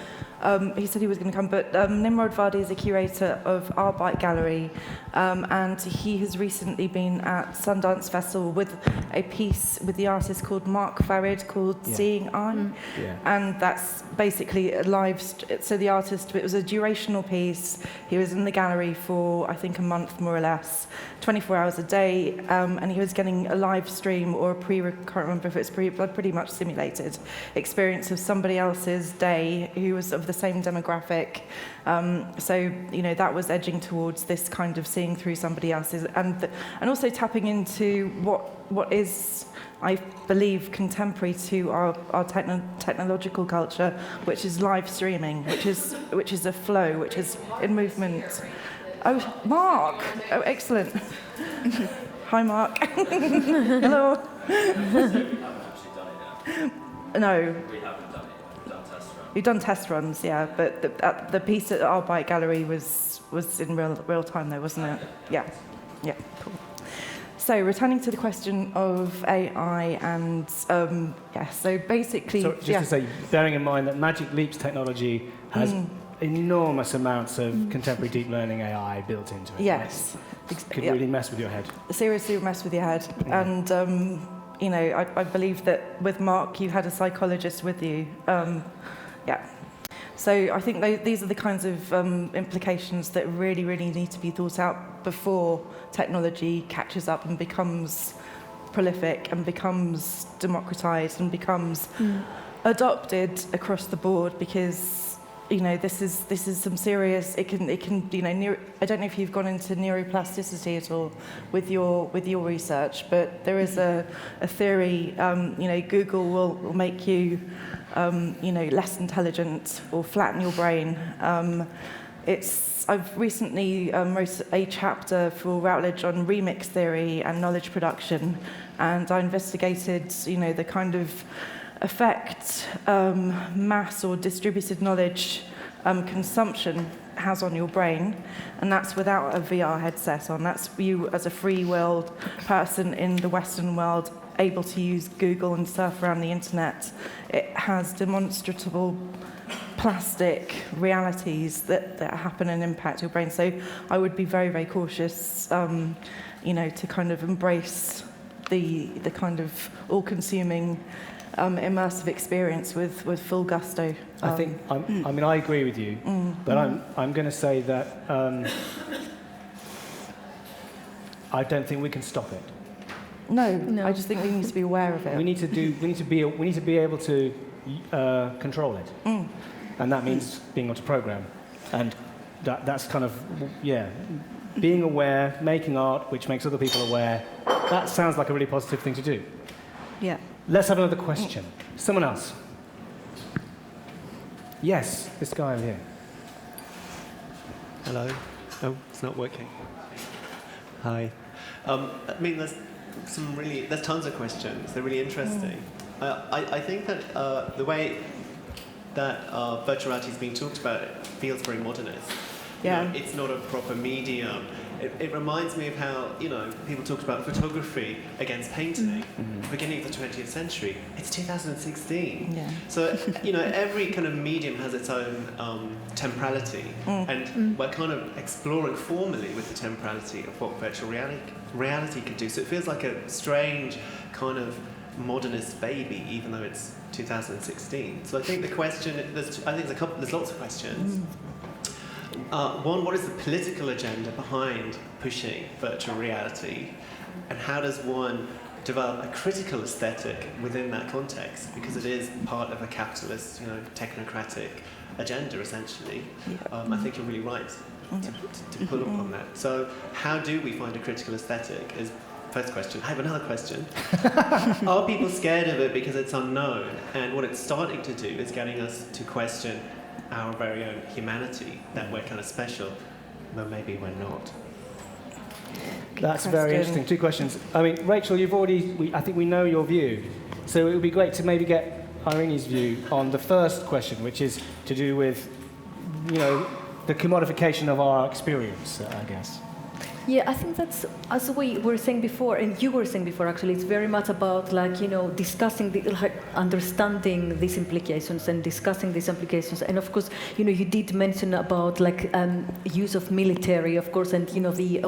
he said he was going to come, but Nimrod Vardy is a curator of Art Bike Gallery, and he has recently been at Sundance Festival with a piece with the artist called Mark Farid called Seeing Eye, and that's basically a live, so the artist, it was a durational piece. He was in the gallery for, I think, a month more or less, 24 hours a day, and he was getting a live stream or can't remember if it's pretty much simulated experience of somebody else's day who was of the same demographic. So, that was edging towards this kind of seeing through somebody else's, and also tapping into what is, I believe, contemporary to our technological culture, which is live streaming, which is a flow, which is in movement. Oh, Mark! Oh, excellent. Hi, Mark. Hello. No. We've done test runs, yeah, but the piece at our bike gallery was in real time, though, wasn't it? Yeah, cool. So returning to the question of AI and so basically, so just to say, bearing in mind that Magic Leap's technology has enormous amounts of contemporary deep learning AI built into it. Yes, right? It could really mess with your head. Seriously, mess with your head, and I believe that with Mark, you had a psychologist with you. So I think these are the kinds of implications that really, really need to be thought out before technology catches up and becomes prolific and becomes democratized and becomes adopted across the board, because this is some serious. It can I don't know if you've gone into neuroplasticity at all with your research, but there is a theory. Google will make you less intelligent or flatten your brain. I've recently wrote a chapter for Routledge on remix theory and knowledge production, and I investigated the kind of effect mass or distributed knowledge consumption has on your brain, and that's without a VR headset on. That's you as a free-willed person in the Western world able to use Google and surf around the internet. It has demonstrable plastic realities that happen and impact your brain. So I would be very, very cautious, to kind of embrace the kind of all-consuming immersive experience with full gusto. I agree with you, but I'm going to say that I don't think we can stop it. No, I just think we need to be aware of it. We need to be able to control it, and that means being able to program, and that's kind of being aware, making art which makes other people aware. That sounds like a really positive thing to do. Yeah. Let's have another question. Someone else. Yes, this guy over here. Hello. Oh, it's not working. Hi. There's tons of questions. They're really interesting. I think that the way that virtual reality is being talked about feels very modernist. Yeah. It's not a proper medium. It reminds me of how, people talked about photography against painting at the beginning of the 20th century. It's 2016. Yeah. So, every kind of medium has its own temporality. And we're kind of exploring formally with the temporality of what virtual reality can do. So it feels like a strange kind of modernist baby, even though it's 2016. So I think the question, there's lots of questions. One, what is the political agenda behind pushing virtual reality, and how does one develop a critical aesthetic within that context? Because it is part of a capitalist, technocratic agenda, essentially. I think you're really right to pull upon that. So how do we find a critical aesthetic is first question. I have another question. Are people scared of it because it's unknown? And what it's starting to do is getting us to question our very own humanity, that we're kind of special, but maybe we're not. That's very interesting. Two questions. Rachel, I think we know your view. So it would be great to maybe get Irini's view on the first question, which is to do with, the commodification of our experience, I guess. Yeah, I think that's, as we were saying before, and you were saying before, actually, it's very much about, discussing, understanding these implications and discussing these implications. And, of course, you did mention about, use of military, of course, and,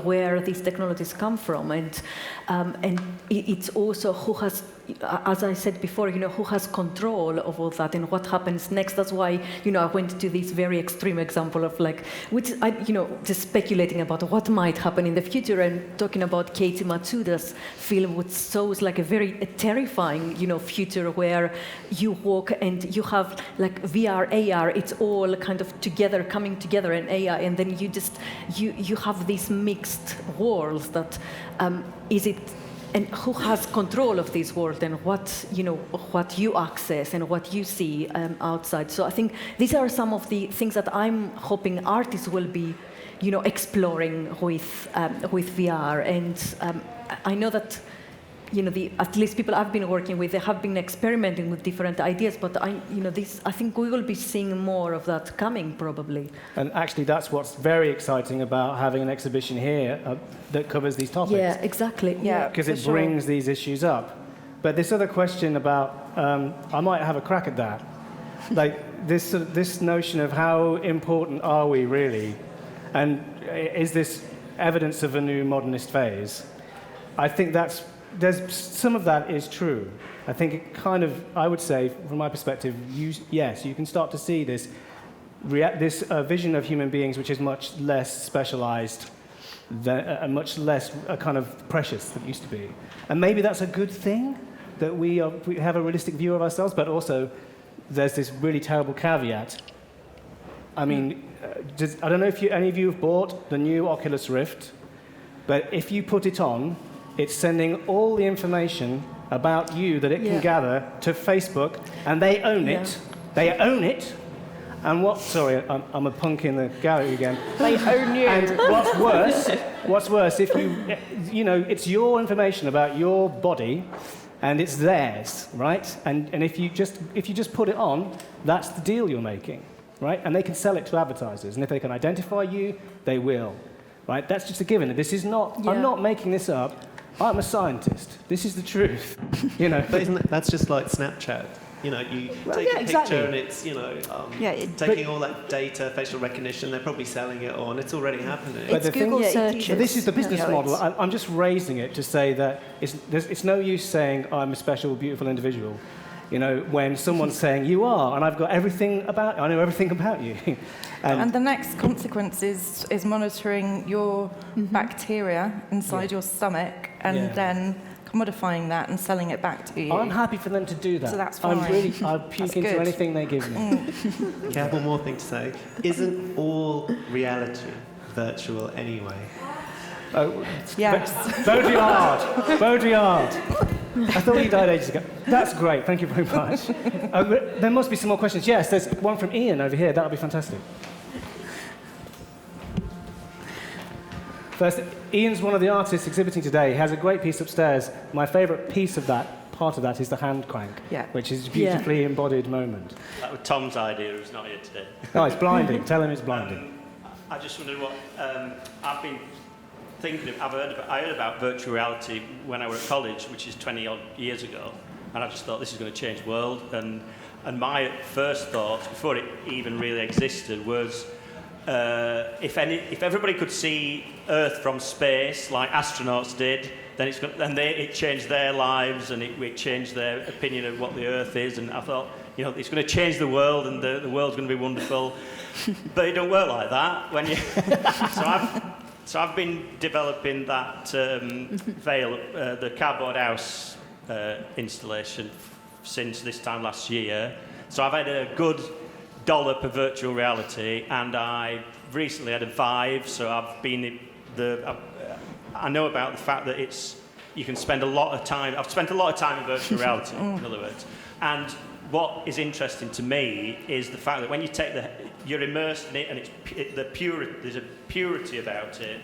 where these technologies come from. And it's also who has, as I said before, who has control of all that and what happens next. That's why, I went to this very extreme example of, just speculating about what might happen in the future, and talking about Katie Matsuda's film, which shows a very terrifying, future where you walk and you have VR, AR, it's all kind of together, coming together in AI, and then you have these mixed worlds that, is it, and who has control of this world, and what you access and what you see outside. So I think these are some of the things that I'm hoping artists will be exploring with VR. And I know that, at least people I've been working with, they have been experimenting with different ideas, but I think we will be seeing more of that coming, probably. And actually, that's what's very exciting about having an exhibition here that covers these topics. Yeah, exactly. Yeah, because it brings these issues up. But this other question about, I might have a crack at that. This notion of how important are we really? And is this evidence of a new modernist phase? I think there's some of that is true. I think it kind of, I would say, from my perspective, yes, you can start to see this vision of human beings which is much less specialized, much less kind of precious than it used to be. And maybe that's a good thing, that we have a realistic view of ourselves, but also there's this really terrible caveat I mean, I don't know if any of you have bought the new Oculus Rift, but if you put it on, it's sending all the information about you that it can gather to Facebook, and they own it. They own it. And sorry, I'm a punk in the gallery again. They own you. And what's worse, if it's your information about your body, and it's theirs, right? And if you just put it on, that's the deal you're making, right? And they can sell it to advertisers, and if they can identify you, they will, right? That's just a given. This is not. I'm not making this up. I'm a scientist. This is the truth, But that's just like Snapchat. You take a picture and it's, taking all that data, facial recognition, they're probably selling it on. It's already happening. It's Google searches. But this is the business model. I'm just raising it to say that it's no use saying I'm a special, beautiful individual, when someone's saying you are, and I know everything about you. And the next consequence is monitoring your bacteria inside your stomach and then commodifying that and selling it back to you. I'm happy for them to do that. So that's fine. I'll puke into anything they give me. Okay, I have one more thing to say. Isn't all reality virtual anyway? Oh, Yes. Baudrillard. I thought he died ages ago. That's great. Thank you very much. There must be some more questions. Yes, there's one from Ian over here. That would be fantastic. First, Ian's one of the artists exhibiting today. He has a great piece upstairs. My favourite part of that is the hand crank, which is a beautifully embodied moment. That was Tom's idea, who's not here today. Oh, it's blinding. Tell him it's blinding. I just wondered what I've been thinking of. I heard about virtual reality when I was at college, which is 20 odd years ago, and I just thought this is going to change the world. And my first thoughts, before it even really existed, was if everybody could see Earth from space like astronauts did, then it changed their lives and it changed their opinion of what the Earth is. And I thought, it's going to change the world and the world's going to be wonderful. But it don't work like that. So I've been developing that veil, the cardboard house installation since this time last year. So I've had a good dollop of virtual reality, and I recently had a Vive, so I know about the fact that you can spend a lot of time. I've spent a lot of time in virtual reality, in other words. And what is interesting to me is the fact that when you you're immersed in it, and there's a purity about it.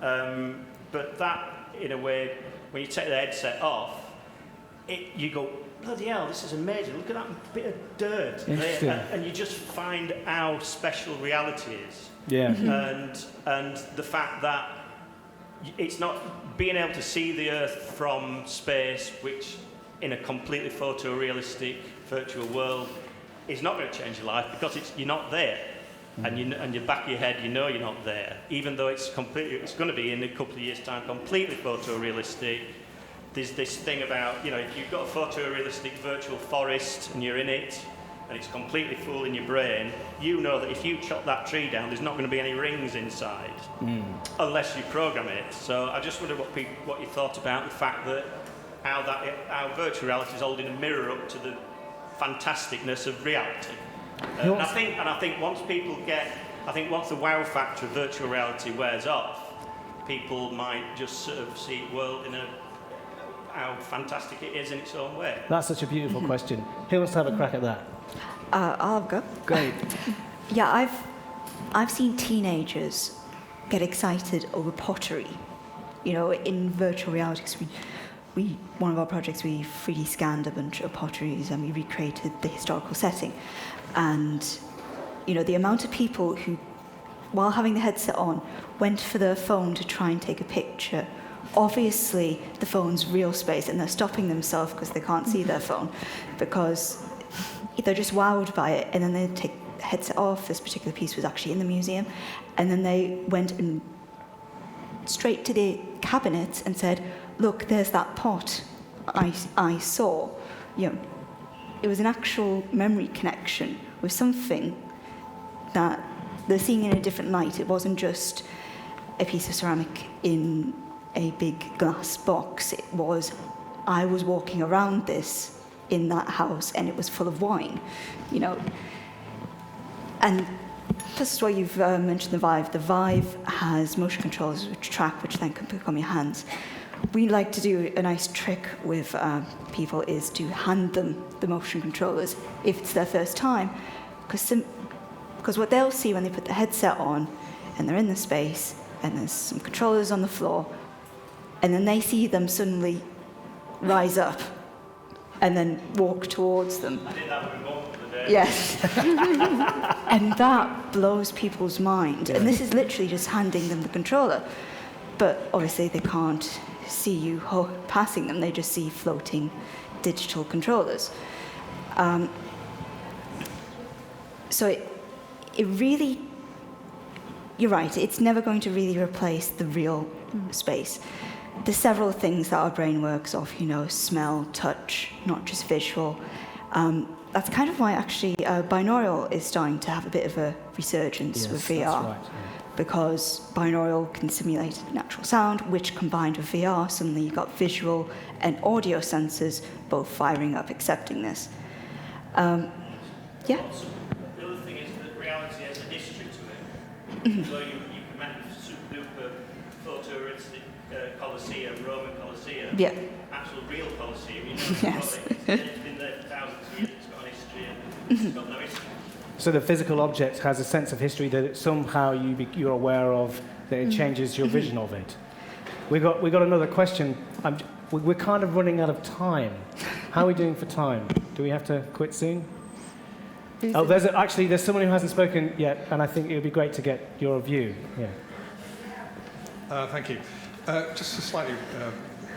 But that, in a way, when you take the headset off, you go, bloody hell, this is amazing. Look at that bit of dirt there. And you just find how special reality is. Yeah. And the fact that it's not being able to see the Earth from space, which in a completely photorealistic virtual world is not going to change your life because you're not there. And in the back of your head, you're not there. Even though it's going to be in a couple of years' time completely photorealistic. There's this thing about, if you've got a photorealistic virtual forest and you're in it, and it's completely full in your brain, you know that if you chop that tree down, there's not going to be any rings inside, unless you program it. So I just wonder what you thought about the fact that how virtual reality is holding a mirror up to the fantasticness of reality. And I think once the wow factor of virtual reality wears off, people might just sort of see the world how fantastic it is in its own way. That's such a beautiful question. Who wants to have a crack at that? I'll go. Great. Yeah, I've seen teenagers get excited over pottery, in virtual reality. 'Cause one of our projects, we 3D scanned a bunch of potteries and we recreated the historical setting. And, the amount of people who, while having the headset on, went for their phone to try and take a picture. Obviously, the phone's real space, and they're stopping themselves because they can't see their phone, because they're just wowed by it. And then they take the headset off. This particular piece was actually in the museum. And then they went straight to the cabinet and said, look, there's that pot I saw. It was an actual memory connection with something that they're seeing in a different light. It wasn't just a piece of ceramic in a big glass box. I was walking around this in that house and it was full of wine, And This is why you've mentioned the Vive. The Vive has motion controls which track, which then can become your hands. We like to do a nice trick with people is to hand them the motion controllers if it's their first time, because what they'll see when they put the headset on and they're in the space and there's some controllers on the floor, and then they see them suddenly rise up and then walk towards them. I did that with one for the day. Yes. And that blows people's mind. And this is literally just handing them the controller. But obviously they can't see you passing them. They just see floating digital controllers. So it really, you're right, it's never going to really replace the real space. There's several things that our brain works off, smell, touch, not just visual. That's kind of why actually binaural is starting to have a bit of a resurgence with VR. That's right, Because binaural can simulate natural sound, which combined with VR, suddenly you've got visual and audio sensors both firing up, accepting this. The other thing is that reality has a history to it. So you can make a super duper photorealistic Colosseum, Roman Colosseum, actual real Colosseum. Yes. It's been there for thousands of years, it's got a history, and it's got no history. So the physical object has a sense of history that somehow you're aware of, that it changes your vision of it. We got another question. We're kind of running out of time. How are we doing for time? Do we have to quit soon? Oh, there's someone who hasn't spoken yet, and I think it would be great to get your view. Yeah. Thank you. Just a slightly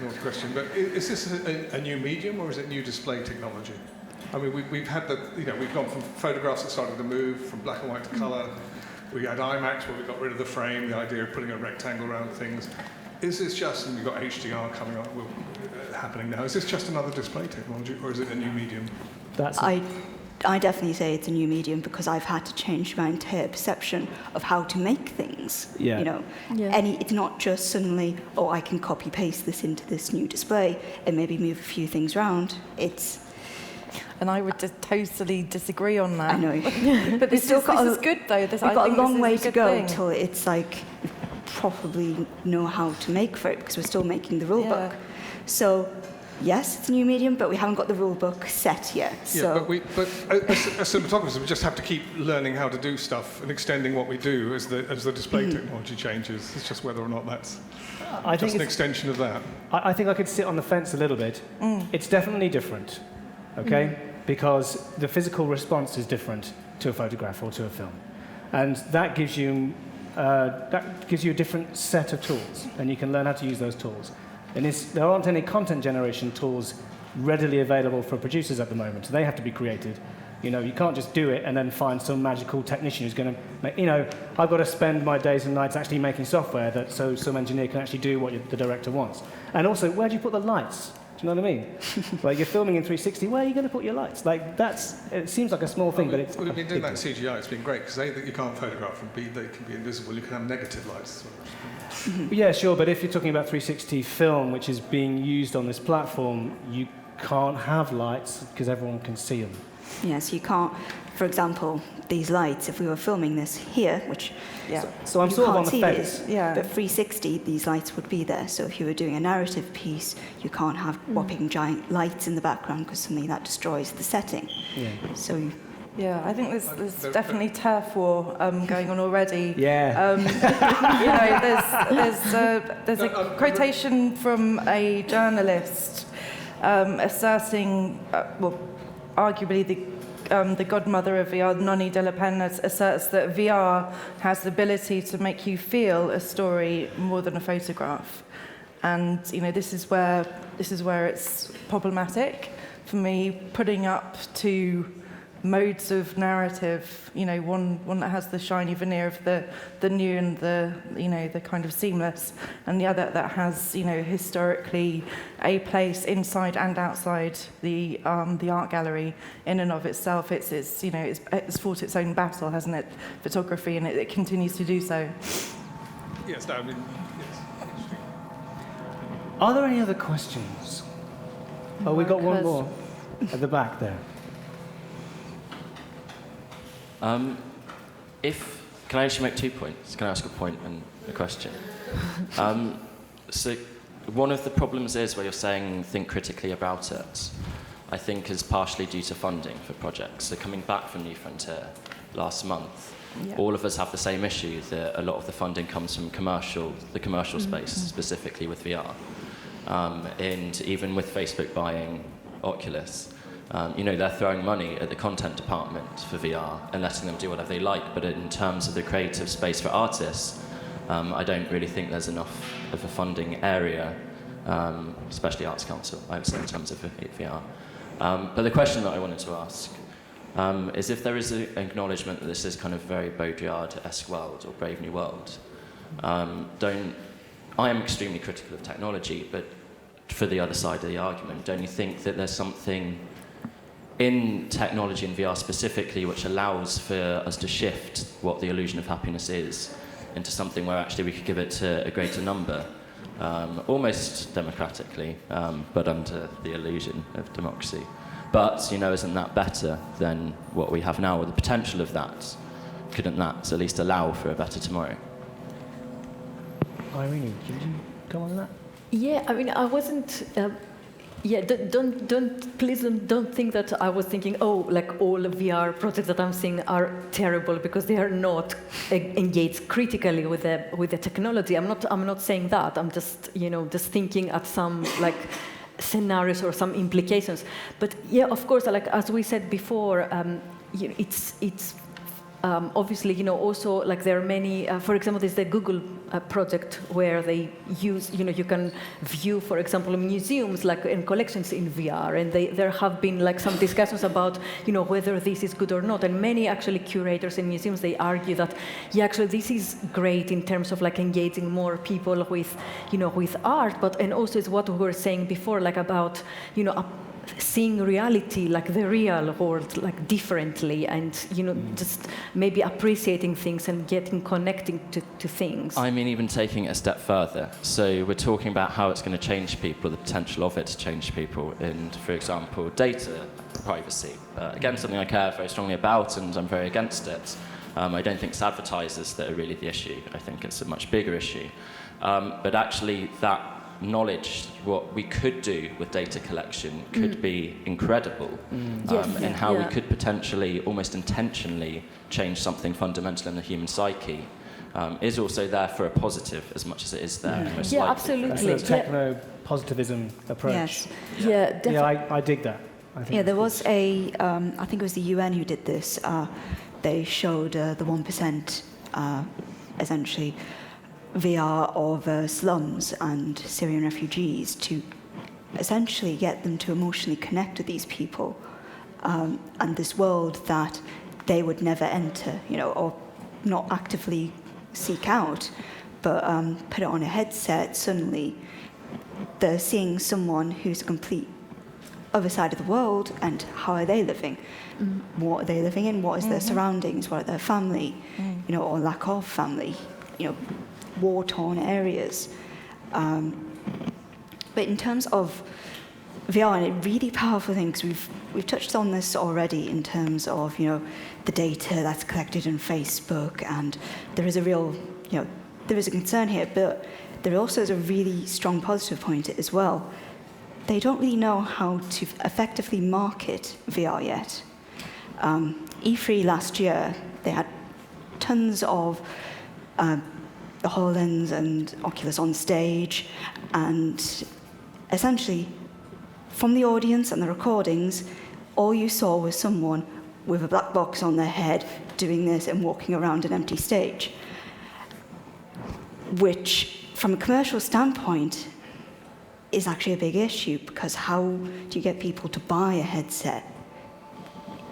more question, but is this a new medium or is it new display technology? I mean, we've had we've gone from photographs that started to move from black and white to colour. We had IMAX where we got rid of the frame, the idea of putting a rectangle around things. Is this just, and we've got HDR coming up, happening now, is this just another display technology or is it a new medium? I definitely say it's a new medium because I've had to change my entire perception of how to make things. It's not just suddenly, I can copy paste this into this new display and maybe move a few things around. And I would totally disagree on that. I know. But this is good, though. We've got a long way to go until it's like we probably know how to make for it because we're still making the rule book. So, yes, it's a new medium, but we haven't got the rule book set yet. So. Yeah, but as cinematographers, we just have to keep learning how to do stuff and extending what we do as the display technology changes. It's just whether or not that's just an extension of that. I think I could sit on the fence a little bit. It's definitely different. Okay? Because the physical response is different to a photograph or to a film. And that gives you a different set of tools, and you can learn how to use those tools. And there aren't any content generation tools readily available for producers at the moment. So they have to be created. You can't just do it and then find some magical technician who's going to make, I've got to spend my days and nights actually making software so some engineer can actually do what the director wants. And also, where do you put the lights? Do you know what I mean? Like, you're filming in 360, where are you going to put your lights? Like, it seems like a small thing, but it's... We've been doing that in CGI, it's been great, because A, that you can't photograph, and B, they can be invisible, you can have negative lights. Yeah, sure, but if you're talking about 360 film, which is being used on this platform, you can't have lights, because everyone can see them. Yes, you can't. For example, these lights, if we were filming this here, which so I'm sort of on the fence. But 360, these lights would be there. So if you were doing a narrative piece, you can't have whopping giant lights in the background because suddenly that destroys the setting. Yeah. So. Yeah, I think there's definitely turf war going on already. Yeah. There's a quotation from a journalist asserting, arguably the godmother of VR, Nonni de la Pen, asserts that VR has the ability to make you feel a story more than a photograph. And this is where it's problematic for me, putting up two modes of narrative, one that has the shiny veneer of the new and the kind of seamless, and the other that has historically a place inside and outside the art gallery in and of itself. It's fought its own battle, hasn't it? Photography, and it continues to do so. Yes, no, I mean, yes. Are there any other questions? Oh, we got one more at the back there. Can I actually make 2 points? Can I ask a point and a question? So one of the problems is where you're saying think critically about it, I think is partially due to funding for projects. So coming back from New Frontier last month, all of us have the same issue that a lot of the funding comes from the commercial space, specifically with VR. And even with Facebook buying Oculus, they're throwing money at the content department for VR and letting them do whatever they like. But in terms of the creative space for artists, I don't really think there's enough of a funding area, especially Arts Council, I would say, in terms of VR. But the question that I wanted to ask is if there is an acknowledgement that this is kind of very Baudrillard-esque world or Brave New World. I am extremely critical of technology, but for the other side of the argument, don't you think that there's something in technology and VR specifically which allows for us to shift what the illusion of happiness is into something where actually we could give it to a greater number, almost democratically, but under the illusion of democracy. But, isn't that better than what we have now, or the potential of that? Couldn't that at least allow for a better tomorrow? Irini, could you come on that? Yeah, I mean, I wasn't. Please don't think that I was thinking, like all VR projects that I'm seeing are terrible because they are not engaged critically with the technology. I'm not saying that. I'm just thinking at some like scenarios or some implications. But yeah, of course, like as we said before, it's obviously, also like there are many, for example, there's the Google project where they use, you can view, for example, museums like in collections in VR, and there have been like some discussions about, whether this is good or not. And many actually curators in museums, they argue that, actually this is great in terms of like engaging more people with, with art, and also it's what we were saying before, like about, seeing reality, like the real world, like differently, and just maybe appreciating things and connecting to things. I mean, even taking it a step further. So we're talking about how it's going to change people, the potential of it to change people, and for example, data privacy. Again, something I care very strongly about, and I'm very against it. I don't think it's advertisers that are really the issue. I think it's a much bigger issue. But actually, that knowledge, what we could do with data collection could be incredible, and how we could potentially, almost intentionally, change something fundamental in the human psyche is also there for a positive as much as it is there. Most likely. Absolutely. That's a techno-positivism approach. Yes. Yeah, definitely. Yeah, I dig that. I think there was I think it was the UN who did this. They showed the 1%, essentially, VR of slums and Syrian refugees to essentially get them to emotionally connect with these people and this world that they would never enter, or not actively seek out, but put it on a headset. Suddenly, they're seeing someone who's a complete other side of the world, and how are they living? What are they living in? What is their surroundings? What are their family? Or lack of family? War-torn areas. But in terms of VR, and a really powerful thing, because we've touched on this already in terms of the data that's collected on Facebook, and there is a real there is a concern here, but there also is a really strong positive point as well. They don't really know how to effectively market VR yet. E3 last year, they had tons of the HoloLens and Oculus on stage, and essentially, from the audience and the recordings, all you saw was someone with a black box on their head doing this and walking around an empty stage, which, from a commercial standpoint, is actually a big issue, because how do you get people to buy a headset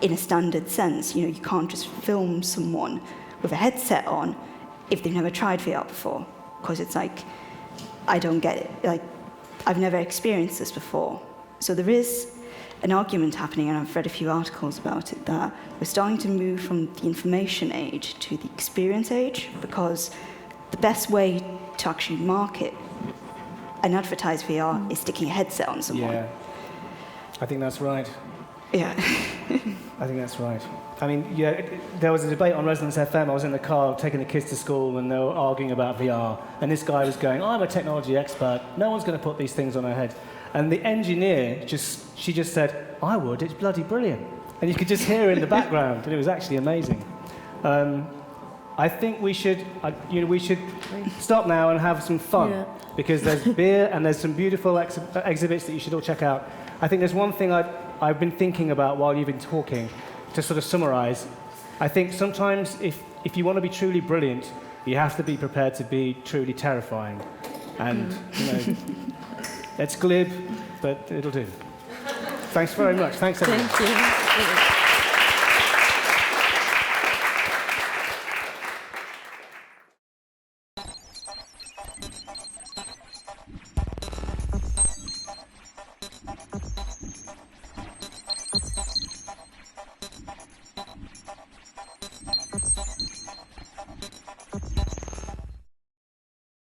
in a standard sense? You can't just film someone with a headset on if they've never tried VR before, because it's like, I don't get it. Like, I've never experienced this before. So there is an argument happening, and I've read a few articles about it, that we're starting to move from the information age to the experience age, because the best way to actually market and advertise VR is sticking a headset on someone. Yeah, I think that's right. Yeah. I think that's right. I mean, yeah, there was a debate on Resonance FM. I was in the car taking the kids to school, and they were arguing about VR. And this guy was going, I'm a technology expert. No one's going to put these things on our head. And the engineer she just said, I would. It's bloody brilliant. And you could just hear her in the background, and it was actually amazing. I think we should stop now and have some fun, because there's beer and there's some beautiful exhibits that you should all check out. I think there's one thing I've been thinking about while you've been talking, to sort of summarize. I think sometimes if you want to be truly brilliant, you have to be prepared to be truly terrifying. And, it's glib, but it'll do. Thanks very much. Thanks, everyone. Thank you.